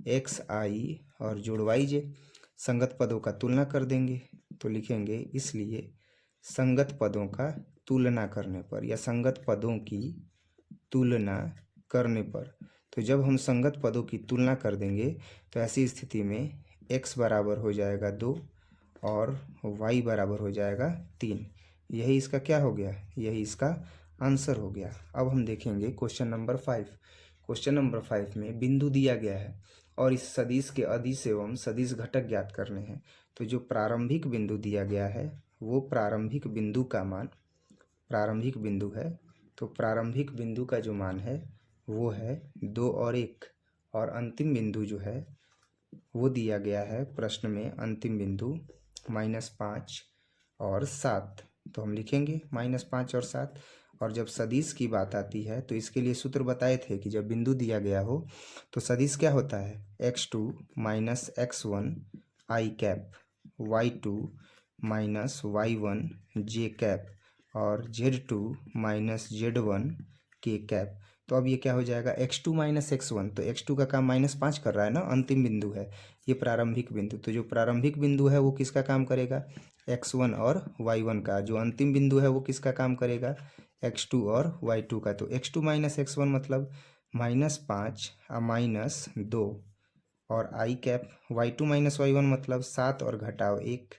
xi और जोड़ yj। संगत पदों का तुलना कर देंगे तो लिखेंगे इसलिए संगत पदों का तुलना करने पर या संगत पदों की तुलना करने पर, तो जब हम संगत पदों की तुलना कर देंगे तो ऐसी स्थिति में x बराबर हो जाएगा 2 और y बराबर हो जाएगा 3। यही इसका क्या हो गया, यही इसका आंसर हो गया। अब हम देखेंगे क्वेश्चन नंबर 5। क्वेश्चन नंबर 5 में बिंदु दिया गया है और इस सदिश के अदिश एवं सदिश घटक ज्ञात करने हैं। तो जो प्रारंभिक बिंदु दिया गया है वो प्रारंभिक बिंदु का मान, प्रारंभिक बिंदु है तो प्रारंभिक बिंदु का जो मान है वो है 2 और 1, और अंतिम बिंदु जो है वो दिया गया है प्रश्न में, अंतिम बिंदु -5 और 7। तो हम लिखेंगे -5 और 7। और जब सदिश की बात आती है तो इसके लिए सूत्र बताए थे कि जब बिंदु दिया गया हो तो सदिश क्या होता है, x2 - x1 i cap, y2 - y1 j cap और z2 - z1 k कैप। तो अब ये क्या हो जाएगा, x2 - x1, तो x2 का काम -5 कर रहा है ना, अंतिम बिंदु है ये प्रारंभिक बिंदु। तो जो प्रारंभिक बिंदु है वो किसका काम करेगा, x1 और y1 का। जो अंतिम बिंदु है वो किसका काम करेगा, x2 और y2 का। तो x2 - x1 मतलब -5 और -2 और i कैप, y2 - y1 मतलब 7 और घटाव 1,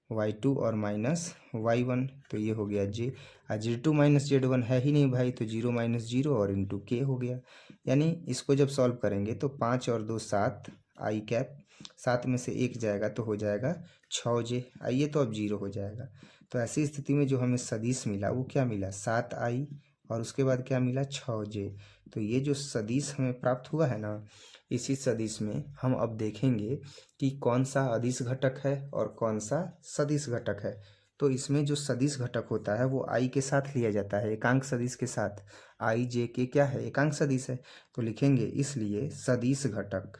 y2 और -y1, तो ये हो गया j। z2 - z1 है ही नहीं भाई, तो 0 - 0 और इंटू k हो गया। यानी इसको जब सॉल्व करेंगे तो 5 और 2 7 i कैप, 7 में से 1 जाएगा तो हो जाएगा 6j। आइए तो अब 0 हो जाएगा। तो ऐसी स्थिति में जो हमें सदिश मिला वो क्या मिला, 7i और उसके बाद क्या मिला 6j। तो ये जो सदिश हमें प्राप्त हुआ है ना, इसी सदिश में हम अब देखेंगे कि कौन सा अदिश घटक है और कौन सा सदिश घटक है। तो इसमें जो सदिश घटक होता है वो i के साथ लिया जाता है, एकांक सदिश के साथ। i j के क्या है, एकांक सदिश है। तो लिखेंगे इसलिए सदिश घटक।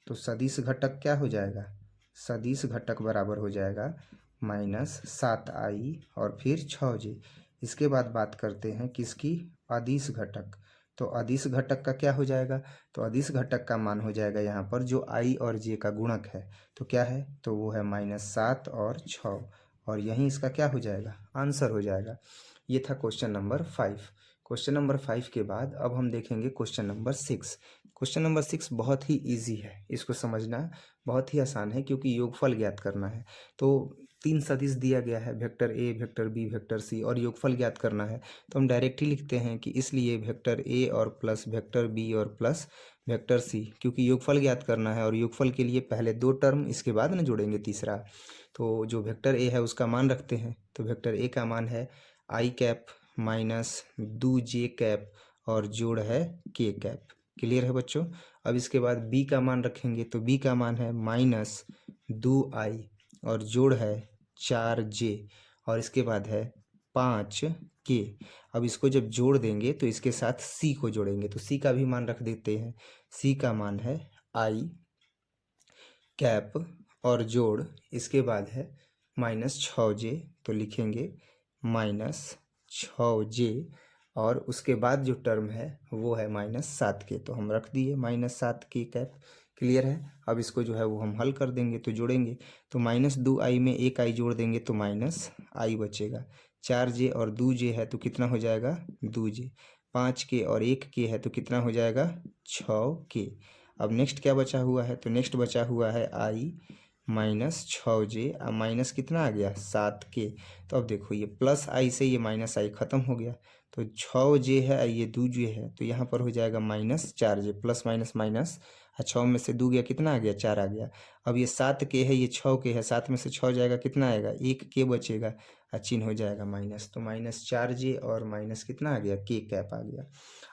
तो सदिश घटक क्या हो जाएगा, सदिश घटक बराबर हो जाएगा -7i और फिर 6j। इसके बाद बात करते हैं किसकी, अदिश घटक। तो अदिश घटक का क्या हो जाएगा, तो अदिश घटक का मान हो जाएगा यहाँ पर जो i और j का गुणक है, तो क्या है, तो वो है -7 और 6, और यहीं इसका क्या हो जाएगा, आंसर हो जाएगा। ये था क्वेश्चन नंबर 5। क्वेश्चन नंबर 5 के बाद अब हम देखेंगे क्वेश्चन नंबर 6। क्वेश्चन नंबर 6 बहुत ही इजी है, इसको समझना बहुत ही आसान है क्योंकि योगफल ज्ञात करना है। तो 3 सदिश दिया गया है, vector A, vector B, vector C, और योगफल ज्ञात करना है। तो हम डायरेक्ट ही लिखते हैं कि इसलिए वेक्टर ए और प्लस वेक्टर बी और प्लस वेक्टर सी, क्योंकि योगफल ज्ञात करना है और योगफल के लिए पहले 2 टर्म, इसके बाद ना जोड़ेंगे तीसरा। तो जो वेक्टर ए है उसका मान रखते हैं। तो वेक्टर ए का मान है आई कैप माइनस 2j कैप और जोड़ है के कैप। क्लियर है बच्चों। अब इसके बाद बी का मान रखेंगे, तो बी का मान है -2i और जोड़ है 4j और इसके बाद है 5k। अब इसको जब जोड़ देंगे तो इसके साथ c को जोड़ेंगे, तो c का भी मान रख देते हैं। c का मान है i कैप और जोड़ इसके बाद है -6j। तो लिखेंगे -6j और उसके बाद जो टर्म है वो है -7k, तो हम रख दिए -7k कैप। क्लियर है। अब इसको जो है वो हम हल कर देंगे, तो जोड़ेंगे तो -2i में एक i जोड़ देंगे तो -i बचेगा। 4j और 2j है तो कितना हो जाएगा 2j। 5k और 1k है तो कितना हो जाएगा 6k। अब नेक्स्ट क्या बचा हुआ है, तो नेक्स्ट बचा हुआ है i -6j। अब माइनस कितना आ गया 7k। तो अब देखो ये प्लस आई से ये माइनस आई खत्म हो गया, तो 6j है ये 2j है, तो यहाँ पर हो जाएगा -4j। प्लस माइनस माइनस, 6 में से 2 गया कितना आ गया 4 आ गया। अब ये 7k है ये 6k है, 7 में से 6 जाएगा कितना आएगा 1k बचेगा, चिन्ह हो जाएगा माइनस। तो -4j और माइनस कितना आ गया k कैप आ गया।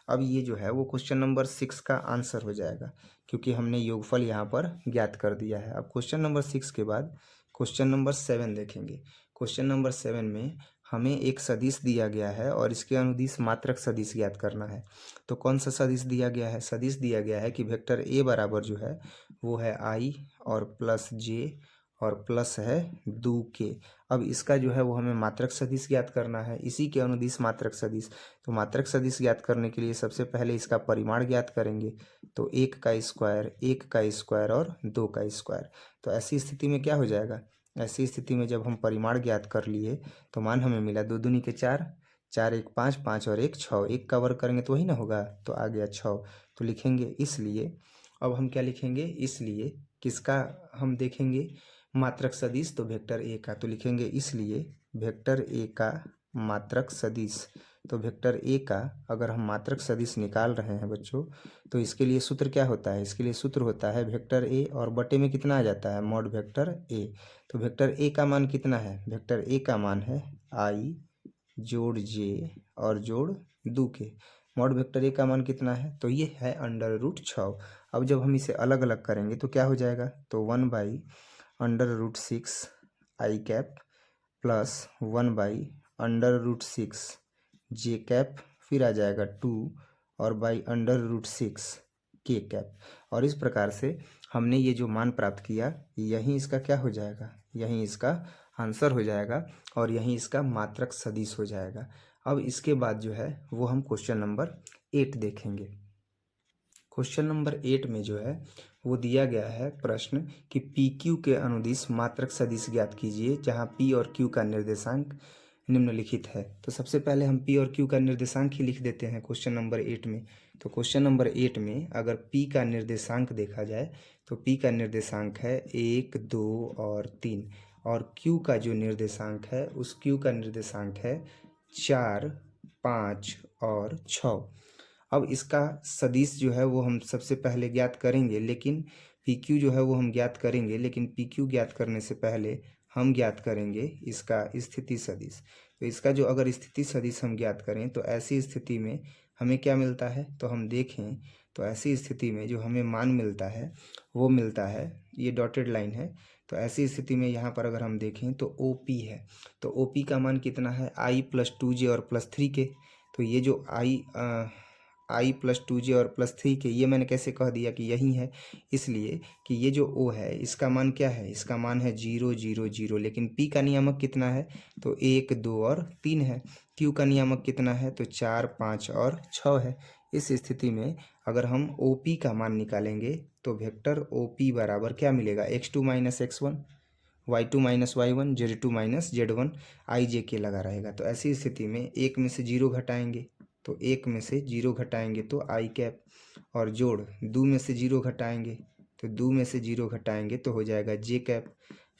अब ये जो है वो क्वेश्चन नंबर 6 का आंसर हो जाएगा क्योंकि हमने योगफल यहाँ पर ज्ञात कर दिया है। अब क्वेश्चन नंबर 6 के बाद क्वेश्चन नंबर 7 देखेंगे। क्वेश्चन नंबर 7 में हमें एक सदिश दिया गया है और इसके अनुदिश मात्रक सदिश ज्ञात करना है। तो कौन सा सदिश दिया गया है, सदिश दिया गया है कि वेक्टर ए बराबर जो है वो है i और प्लस j और प्लस है 2k। अब इसका जो है वो हमें मात्रक सदिश ज्ञात करना है, इसी के अनुदिश मात्रक सदिश। तो मात्रक सदिश ज्ञात करने के लिए सबसे पहले इसका परिमाण ज्ञात करेंगे। तो 1 का स्क्वायर, 1 का स्क्वायर और 2 का स्क्वायर। तो ऐसी स्थिति में क्या हो जाएगा, ऐसी स्थिति में जब हम परिमाण ज्ञात कर लिए तो मान हमें मिला 2 दूनी के 4, 4 1 5, 5 और 1 6, 1 का वर्ग करेंगे तो वही ना होगा, तो आ गया 6। तो लिखेंगे इसलिए, अब हम क्या लिखेंगे, इसलिए किसका हम देखेंगे मात्रक सदिश, तो वेक्टर ए का। तो लिखेंगे इसलिए वेक्टर ए का मात्रक सदिश। तो वेक्टर ए का अगर हम मात्रक सदिश निकाल रहे हैं बच्चों, तो इसके लिए सूत्र क्या होता है, इसके लिए सूत्र होता है वेक्टर ए और बटे में कितना आ जाता है मॉड वेक्टर ए। तो वेक्टर ए का मान कितना है, वेक्टर ए का मान है i जोड़ j और जोड़ 2k। मॉड वेक्टर ए का मान कितना है, तो ये है √6। अब जब हम इसे अलग अलग करेंगे तो क्या हो जाएगा, तो 1/√6 i cap plus 1/√6 j cap, फिर आ जाएगा 2 और √6 k कैप। और इस प्रकार से हमने ये जो मान प्राप्त किया यहीं इसका क्या हो जाएगा, यहीं इसका आंसर हो जाएगा और यहीं इसका मात्रक सदिश हो जाएगा। अब इसके बाद जो है वो हम क्वेश्चन नंबर 8 देखेंगे। क्वेश्चन नंबर 8 में जो है वो दिया गया है प्रश्न कि पी क्यू के अनुदिश मात्रक सदिश ज्ञात कीजिए जहां पी और क्यू का निर्देशांक निम्नलिखित है। तो सबसे पहले हम पी और क्यू का निर्देशांक ही लिख देते हैं क्वेश्चन नंबर 8 में। तो क्वेश्चन नंबर 8 में अगर पी का निर्देशांक देखा जाए तो पी का निर्देशांक है 1 2 और 3 और क्यू का जो निर्देशांक है उस क्यू का निर्देशांक है 4 5 और 6। अब इसका सदिश जो है वो हम सबसे पहले ज्ञात करेंगे, लेकिन पी क्यू जो है वो हम ज्ञात करेंगे, लेकिन पी क्यू ज्ञात करने से पहले हम ज्ञात करेंगे इसका स्थिति सदिश। तो इसका जो अगर स्थिति सदिश हम ज्ञात करें तो ऐसी स्थिति में हमें क्या मिलता है, तो हम देखें तो ऐसी स्थिति में जो हमें मान मिलता है वो मिलता है, ये डॉटेड लाइन है, तो ऐसी स्थिति में यहाँ पर अगर हम देखें तो OP है, तो OP का मान कितना है I + 2j और +3 के। तो ये जो I + 2j और +3 के, ये मैंने कैसे कह दिया कि यही है, इसलिए कि ये जो O है इसका मान क्या है, इसका मान है 0 0 0, लेकिन P का नियामक कितना है, तो 1 2 और 3 है। Q का नियामक कितना है, तो 4 5 और 6 है। इस स्थिति में अगर हम OP का मान निकालेंगे तो वेक्टर OP बराबर क्या मिलेगा, x2 - x1, y2 - y1, z2 - z1, ij k लगा रहेगा। तो ऐसी स्थिति में एक में से 0 घटाएंगे तो एक में से 0 घटाएंगे तो आई कैप, और जोड़ 2 में से 0 घटाएंगे तो 2 में से 0 घटाएंगे तो हो जाएगा जे कैप।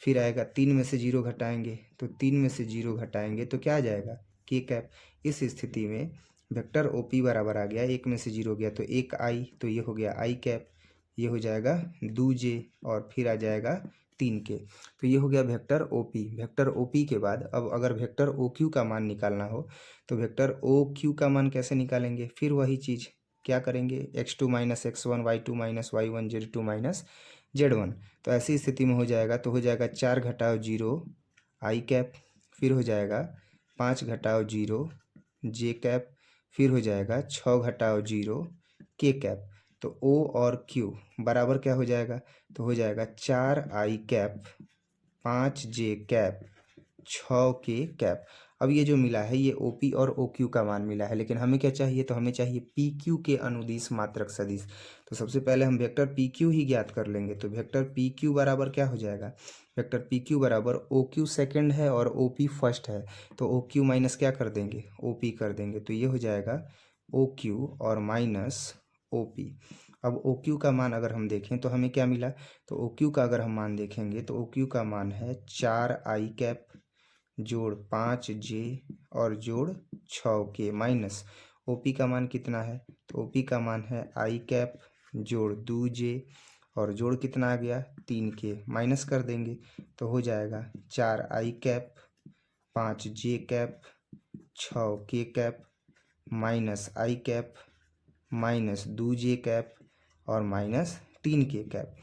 फिर आएगा 3 में से 0 घटाएंगे तो 3 में से 0 घटाएंगे तो क्या आ जाएगा, के कैप। इस स्थिति में वेक्टर OP बराबर आ गया, एक में से 0 गया तो एक आई, तो ये हो गया आई कैप, ये हो जाएगा 2 जे और फिर आ जाएगा 3 के। तो ये हो गया वेक्टर OP। वेक्टर OP के बाद अब अगर वेक्टर OQ का मान निकालना हो तो वेक्टर OQ का मान कैसे निकालेंगे, फिर वही चीज़ क्या करेंगे, x2 - x1, y2 - y1, z2 - z1। तो ऐसी स्थिति में हो जाएगा, तो हो जाएगा 4 घटाओ 0 आई कैप, फिर हो जाएगा 5 घटाओ 0 जे कैप, फिर हो जाएगा 6 घटाओ 0 के कैप। तो O और Q बराबर क्या हो जाएगा, तो हो जाएगा 4 आई कैप 5 जे कैप 6 के कैप। अब ये जो मिला है ये OP और OQ का मान मिला है, लेकिन हमें क्या चाहिए, तो हमें चाहिए PQ के अनुदिश मात्रक सदिश। तो सबसे पहले हम वेक्टर PQ ही ज्ञात कर लेंगे। तो वेक्टर PQ बराबर क्या हो जाएगा, वेक्टर PQ बराबर OQ सेकंड है और OP फर्स्ट है, तो OQ माइनस क्या कर देंगे, OP कर देंगे। तो ये हो जाएगा OQ और माइनस OP। अब OQ का मान अगर हम देखें तो हमें क्या मिला, तो OQ का अगर हम मान देखेंगे तो OQ का मान है 4 आई कैप जोड़ 5 जे और जोड़ 6 के, माइनस OP का मान कितना है, तो OP का मान है आई कैप जोड़ 2 जे और जोड़ कितना आ गया 3 के, माइनस कर देंगे तो हो जाएगा 4 आई कैप 5 जे कैप 6 के कैप माइनस आई कैप माइनस 2 जे कैप और माइनस 3 के कैप।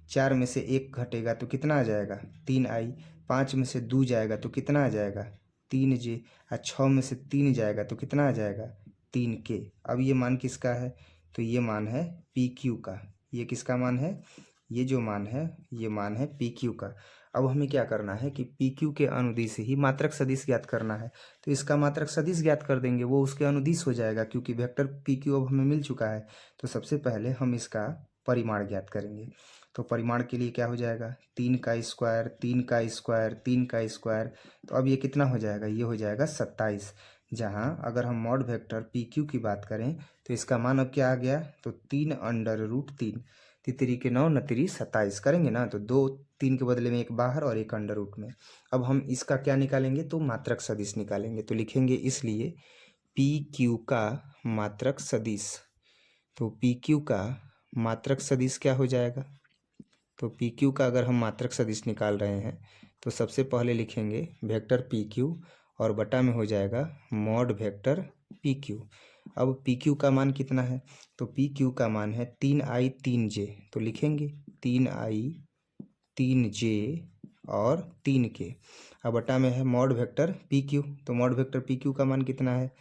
4 में से 1 घटेगा तो कितना आ जाएगा, 3 आई। 5 में से 2 जाएगा तो कितना आ जाएगा, 3 जे। और 6 में से 3 जाएगा तो कितना आ जाएगा, 3 के। अब ये मान किसका है, तो ये मान है PQ का। ये किसका मान है, ये जो मान है ये मान है PQ का। अब हमें क्या करना है कि PQ के अनुदिश ही मात्रक सदिश ज्ञात करना है। तो इसका मात्रक सदिश ज्ञात कर देंगे, वो उसके अनुदिश हो जाएगा, क्योंकि वेक्टर PQ अब हमें मिल चुका है। तो सबसे पहले हम इसका परिमाण ज्ञात करेंगे। तो परिमाण के लिए क्या हो जाएगा, 3 का स्क्वायर 3 का स्क्वायर 3 का स्क्वायर। तो अब ये कितना हो जाएगा, ये हो जाएगा 27। जहाँ अगर हम मॉड वेक्टर PQ की बात करें तो इसका मान अब क्या आ गया, तो 3√3। तितरी के 9 नतरी 27 करेंगे ना, तो 2 3 के बदले में एक बाहर और एक अंडर रूट में। अब हम इसका क्या निकालेंगे, तो मात्रक सदिश निकालेंगे। तो लिखेंगे इसलिए PQ का मात्रक सदिश। तो PQ का मात्रक सदिश क्या हो जाएगा, तो PQ का अगर हम मात्रक सदिश निकाल रहे हैं तो सबसे पहले लिखेंगे वेक्टर PQ और बटा में हो जाएगा मॉड वेक्टर PQ। अब PQ का मान कितना है, तो PQ का मान है 3i 3j। तो लिखेंगे 3i 3j और 3 के। अब बटा में है मॉड वेक्टर PQ। तो मॉड वेक्टर PQ का मान कितना है,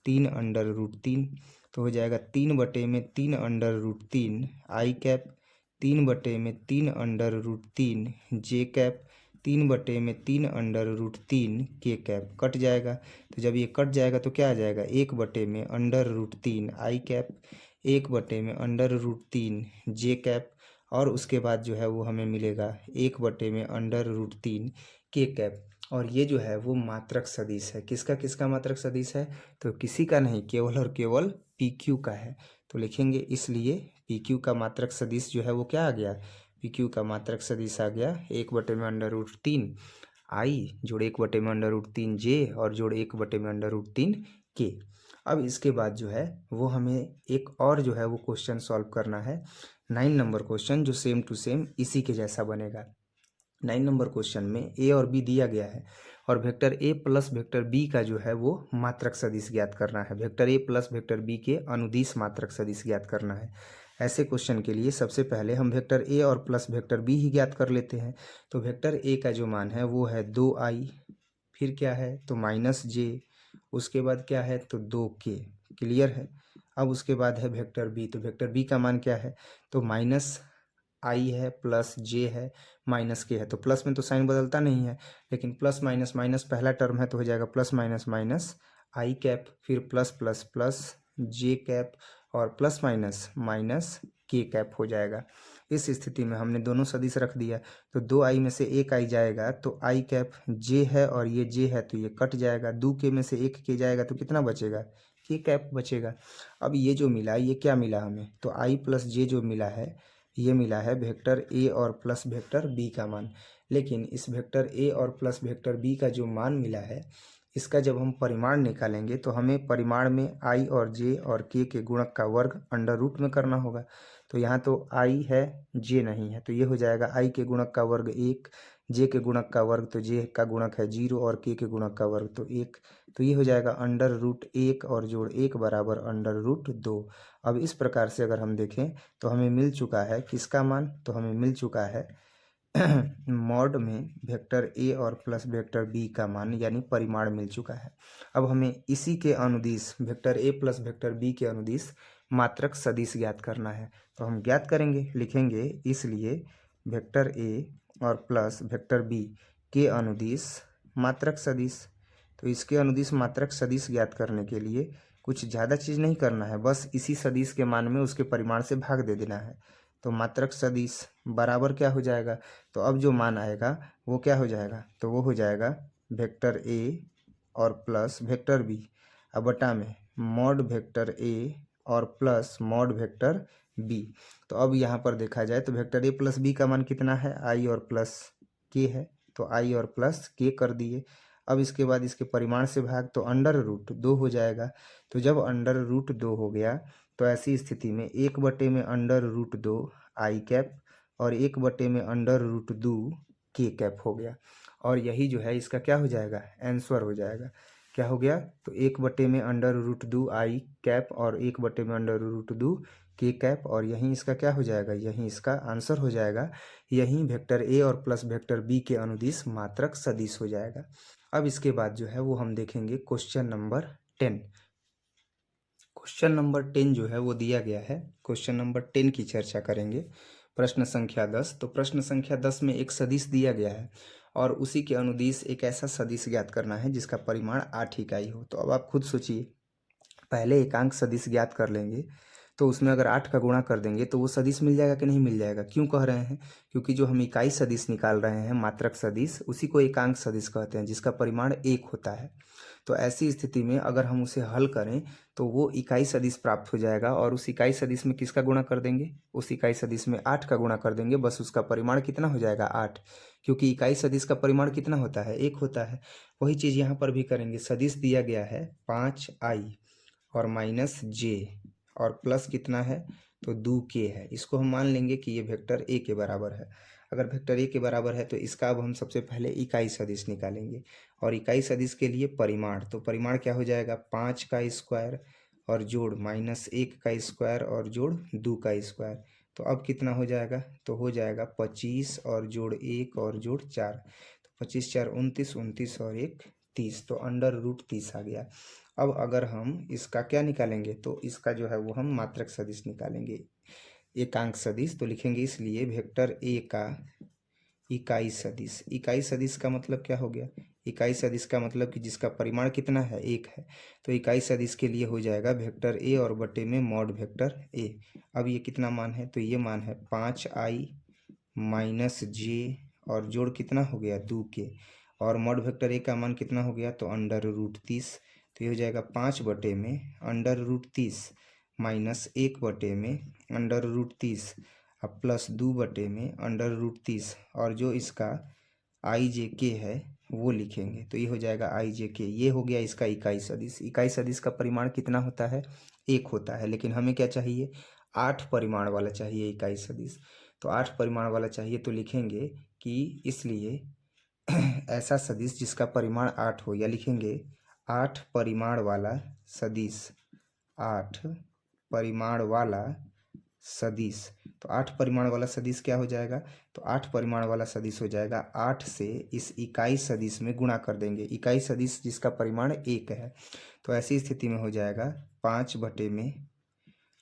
3√3। तो हो जाएगा 3/3 आई कैप, 3/3 जे कैप, 3/3 के कैप। कट जाएगा, तो जब ये कट जाएगा तो क्या आ जाएगा, 1/3 आई कैप, 1/3 जे कैप, और उसके बाद जो है वो हमें मिलेगा 1/3 के कैप। और ये जो है वो मात्रक सदिश है। किसका किसका मात्रक सदिश है, तो किसी का नहीं, केवल और केवल PQ का है। तो लिखेंगे इसलिए PQ का मात्रक सदिश जो है वो क्या आ गया, PQ का मात्रक सदिश आ गया 1/3 आई जोड़ 1/3 जे और जोड़ 1/3 के। अब इसके बाद जो है वो हमें एक और जो है वो क्वेश्चन सॉल्व करना है, 9 नंबर क्वेश्चन, जो सेम टू सेम इसी के जैसा बनेगा। 9 नंबर क्वेश्चन में A और B दिया गया है और vector A plus vector B का जो है वो मात्रक सदिश ज्ञात करना है। Vector A plus vector B के अनुदिश मात्रक सदिश ज्ञात करना है। ऐसे क्वेश्चन के लिए सबसे पहले हम वेक्टर ए और प्लस वेक्टर बी ही ज्ञात कर लेते हैं। तो वेक्टर ए का जो मान है वो है 2i, फिर क्या है तो -j, उसके बाद क्या है तो 2k। क्लियर है। अब उसके बाद है वेक्टर बी, तो वेक्टर बी का मान क्या है तो -i है प्लस j है माइनस के है। तो प्लस में तो साइन बदलता नहीं है, लेकिन प्लस माइनस माइनस पहला टर्म है तो हो जाएगा प्लस माइनस माइनस आई कैप, फिर प्लस प्लस प्लस जे कैप और प्लस माइनस माइनस के कैप हो जाएगा। इस स्थिति में हमने दोनों सदिश रख दिया, तो 2i में से एक आई जाएगा तो आई कैप, जे है और ये जे है तो ये कट जाएगा, 2k में से एक के जाएगा तो कितना बचेगा के कैप बचेगा। अब ये जो मिला ये क्या मिला हमें तो आई प्लस जे जो मिला है ये मिला है वेक्टर ए और प्लस वेक्टर बी का मान। लेकिन इस वेक्टर ए और प्लस वेक्टर बी का जो मान मिला है इसका जब हम परिमाण निकालेंगे तो हमें परिमाण में आई और जे और के गुणक का वर्ग अंडर रूट में करना होगा। तो यहाँ तो आई है जे नहीं है, तो ये हो जाएगा आई के गुणक का वर्ग 1, जे के गुणक का वर्ग तो जे का गुणक है 0 और के गुणक का वर्ग तो 1। तो ये हो जाएगा अंडर रूट 1 और जोड़ 1 बराबर अंडर रूट 2। अब इस प्रकार से अगर हम देखें तो हमें मिल चुका है किसका मान, तो हमें मिल चुका है मॉड में वेक्टर ए और प्लस वेक्टर बी का मान यानी परिमाण मिल चुका है। अब हमें इसी के अनुदिश vector A plus vector B के अनुदिश मात्रक सदिश ज्ञात करना है। तो हम ज्ञात करेंगे, लिखेंगे इसलिए वेक्टर ए और प्लस वेक्टर बी के अनुदिश मात्रक सदिश। तो इसके अनुदिश मात्रक सदिश ज्ञात करने के लिए कुछ ज़्यादा चीज़ नहीं करना है, बस इसी सदिश के मान में उसके परिमाण से भाग दे देना है। तो मात्रक सदिश बराबर क्या हो जाएगा, तो अब जो मान आएगा वो क्या हो जाएगा तो वो हो जाएगा वेक्टर ए और प्लस वेक्टर बी अब बटा में मॉड वेक्टर ए और प्लस मॉड वेक्टर बी। तो अब यहाँ पर देखा जाए तो वेक्टर ए प्लस बी का मान कितना है आई और प्लस के है, तो आई और प्लस के कर दिए। अब इसके बाद इसके परिमाण से भाग तो अंडर रूट 2 हो जाएगा। तो जब अंडर रूट 2 हो गया तो ऐसी स्थिति में 1 में अंडर रूट 2 आई कैप और 1 में अंडर रूट 2 के कैप हो गया। और यही जो है इसका क्या हो जाएगा आंसर हो जाएगा। क्या हो गया तो 1 में अंडर रूट 2 आई कैप और 1 में अंडर रूट 2 के कैप, और यहीं इसका क्या हो जाएगा यहीं इसका आंसर हो जाएगा। यहीं वेक्टर ए और प्लस वेक्टर बी के अनुदिश मात्रक सदिश हो जाएगा। अब इसके बाद जो है वो हम देखेंगे क्वेश्चन नंबर 10। क्वेश्चन नंबर 10 जो है वो दिया गया है, क्वेश्चन नंबर 10 की चर्चा करेंगे। प्रश्न संख्या 10, तो प्रश्न संख्या 10 में एक सदिश दिया गया है और उसी के अनुदिश एक ऐसा सदिश ज्ञात करना है जिसका परिमाण 8 इकाई हो। तो अब आप खुद सोचिए, पहले एकांक सदिश ज्ञात कर लेंगे तो उसमें अगर 8 का गुणा कर देंगे तो वो सदिश मिल जाएगा कि नहीं मिल जाएगा। क्यों कह रहे हैं, क्योंकि जो हम इकाई सदिश निकाल रहे हैं मात्रक सदिश उसी को एकांक सदिश कहते हैं जिसका परिमाण 1 होता है। तो ऐसी स्थिति में अगर हम उसे हल करें तो वो इकाई सदिश प्राप्त हो जाएगा और उस इकाई सदिश में किसका गुणा कर देंगे, उस इकाई सदिश में 8 का गुणा कर देंगे, बस उसका परिमाण कितना हो जाएगा 8। क्योंकि इकाई सदिश का परिमाण कितना होता है 1 होता है। वही चीज़ यहाँ पर भी करेंगे। सदिश दिया गया है 5i और माइनस जे और प्लस कितना है तो 2k है। इसको हम मान लेंगे कि ये वेक्टर ए के बराबर है। अगर वेक्टर ए के बराबर है तो इसका अब हम सबसे पहले इकाई सदिश निकालेंगे और इकाई सदिश के लिए परिमाण, तो परिमाण क्या हो जाएगा 5 का स्क्वायर और जोड़ -1 का स्क्वायर और जोड़ 2 का स्क्वायर। तो अब कितना हो जाएगा तो हो जाएगा 25 और जोड़ 1 और जोड़ 4, तो 25 4 29, 29 और 1 30, तो अंडर रूट 30 आ गया। अब अगर हम इसका क्या निकालेंगे तो इसका जो है वो हम मात्रक सदिश निकालेंगे एकांक सदिश। तो लिखेंगे इसलिए वेक्टर ए का इकाई सदिश। इकाई सदिश का मतलब क्या हो गया, इकाई सदिश का मतलब कि जिसका परिमाण कितना है 1 है। तो इकाई सदिश के लिए हो जाएगा वेक्टर ए और बटे में मॉड वेक्टर ए। अब ये कितना मान है तो ये मान है 5i माइनस जे और जोड़ कितना हो गया 2k और मॉड वेक्टर ए का मान कितना हो गया तो अंडर रूट 30। तो ये हो जाएगा 5 बटे में अंडर रूट 30 माइनस 1 बटे में अंडर रूट 30 अब प्लस 2 बटे में अंडर रूट 30 और जो इसका आई जे के है वो लिखेंगे। तो ये हो जाएगा आई जे के। ये हो गया इसका इकाई सदिश। इकाई सदिश का परिमाण कितना होता है 1 होता है, लेकिन हमें क्या चाहिए 8 परिमाण वाला चाहिए इकाई सदिश। तो 8 परिमाण वाला चाहिए तो लिखेंगे कि इसलिए ऐसा सदिश जिसका परिमाण 8 हो, या लिखेंगे 8 परिमाण वाला सदिश, 8 परिमाण वाला सदिश। तो 8 परिमाण वाला सदिश क्या हो जाएगा? तो 8 परिमाण वाला सदिश हो जाएगा 8 से इस इकाई सदिश में गुणा कर देंगे, इकाई सदिश जिसका परिमाण 1 है। तो ऐसी स्थिति में हो जाएगा 5 बटे में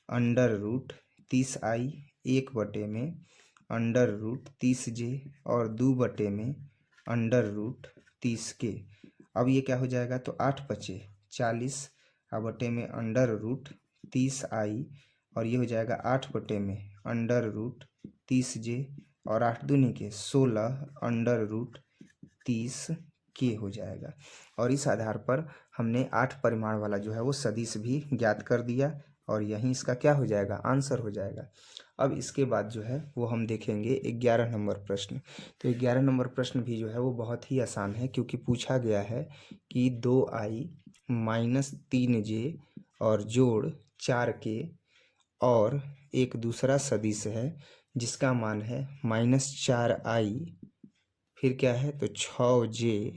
अंडर रूट 30i, 1 बटे में अंडर रूट 30j और 2 बटे में अंडर रूट 30k। अब ये क्या हो जाएगा? तो 8 बचे 40 बटे में अंडर रूट 30i और ये हो जाएगा 8 बटे में अंडर रूट 30j और 8 दूनी के 16 अंडर रूट 30k हो जाएगा। और इस आधार पर हमने 8 परिमाण वाला जो है वो सदिश भी ज्ञात कर दिया और यहीं इसका क्या हो जाएगा? आंसर हो जाएगा। अब इसके बाद जो है वो हम देखेंगे 11 नंबर प्रश्न। तो 11 नंबर प्रश्न भी जो है वो बहुत ही आसान है, क्योंकि पूछा गया है कि 2i माइनस 3j और जोड़ 4k और एक दूसरा सदिश है जिसका मान है -4i, फिर क्या है? तो 6j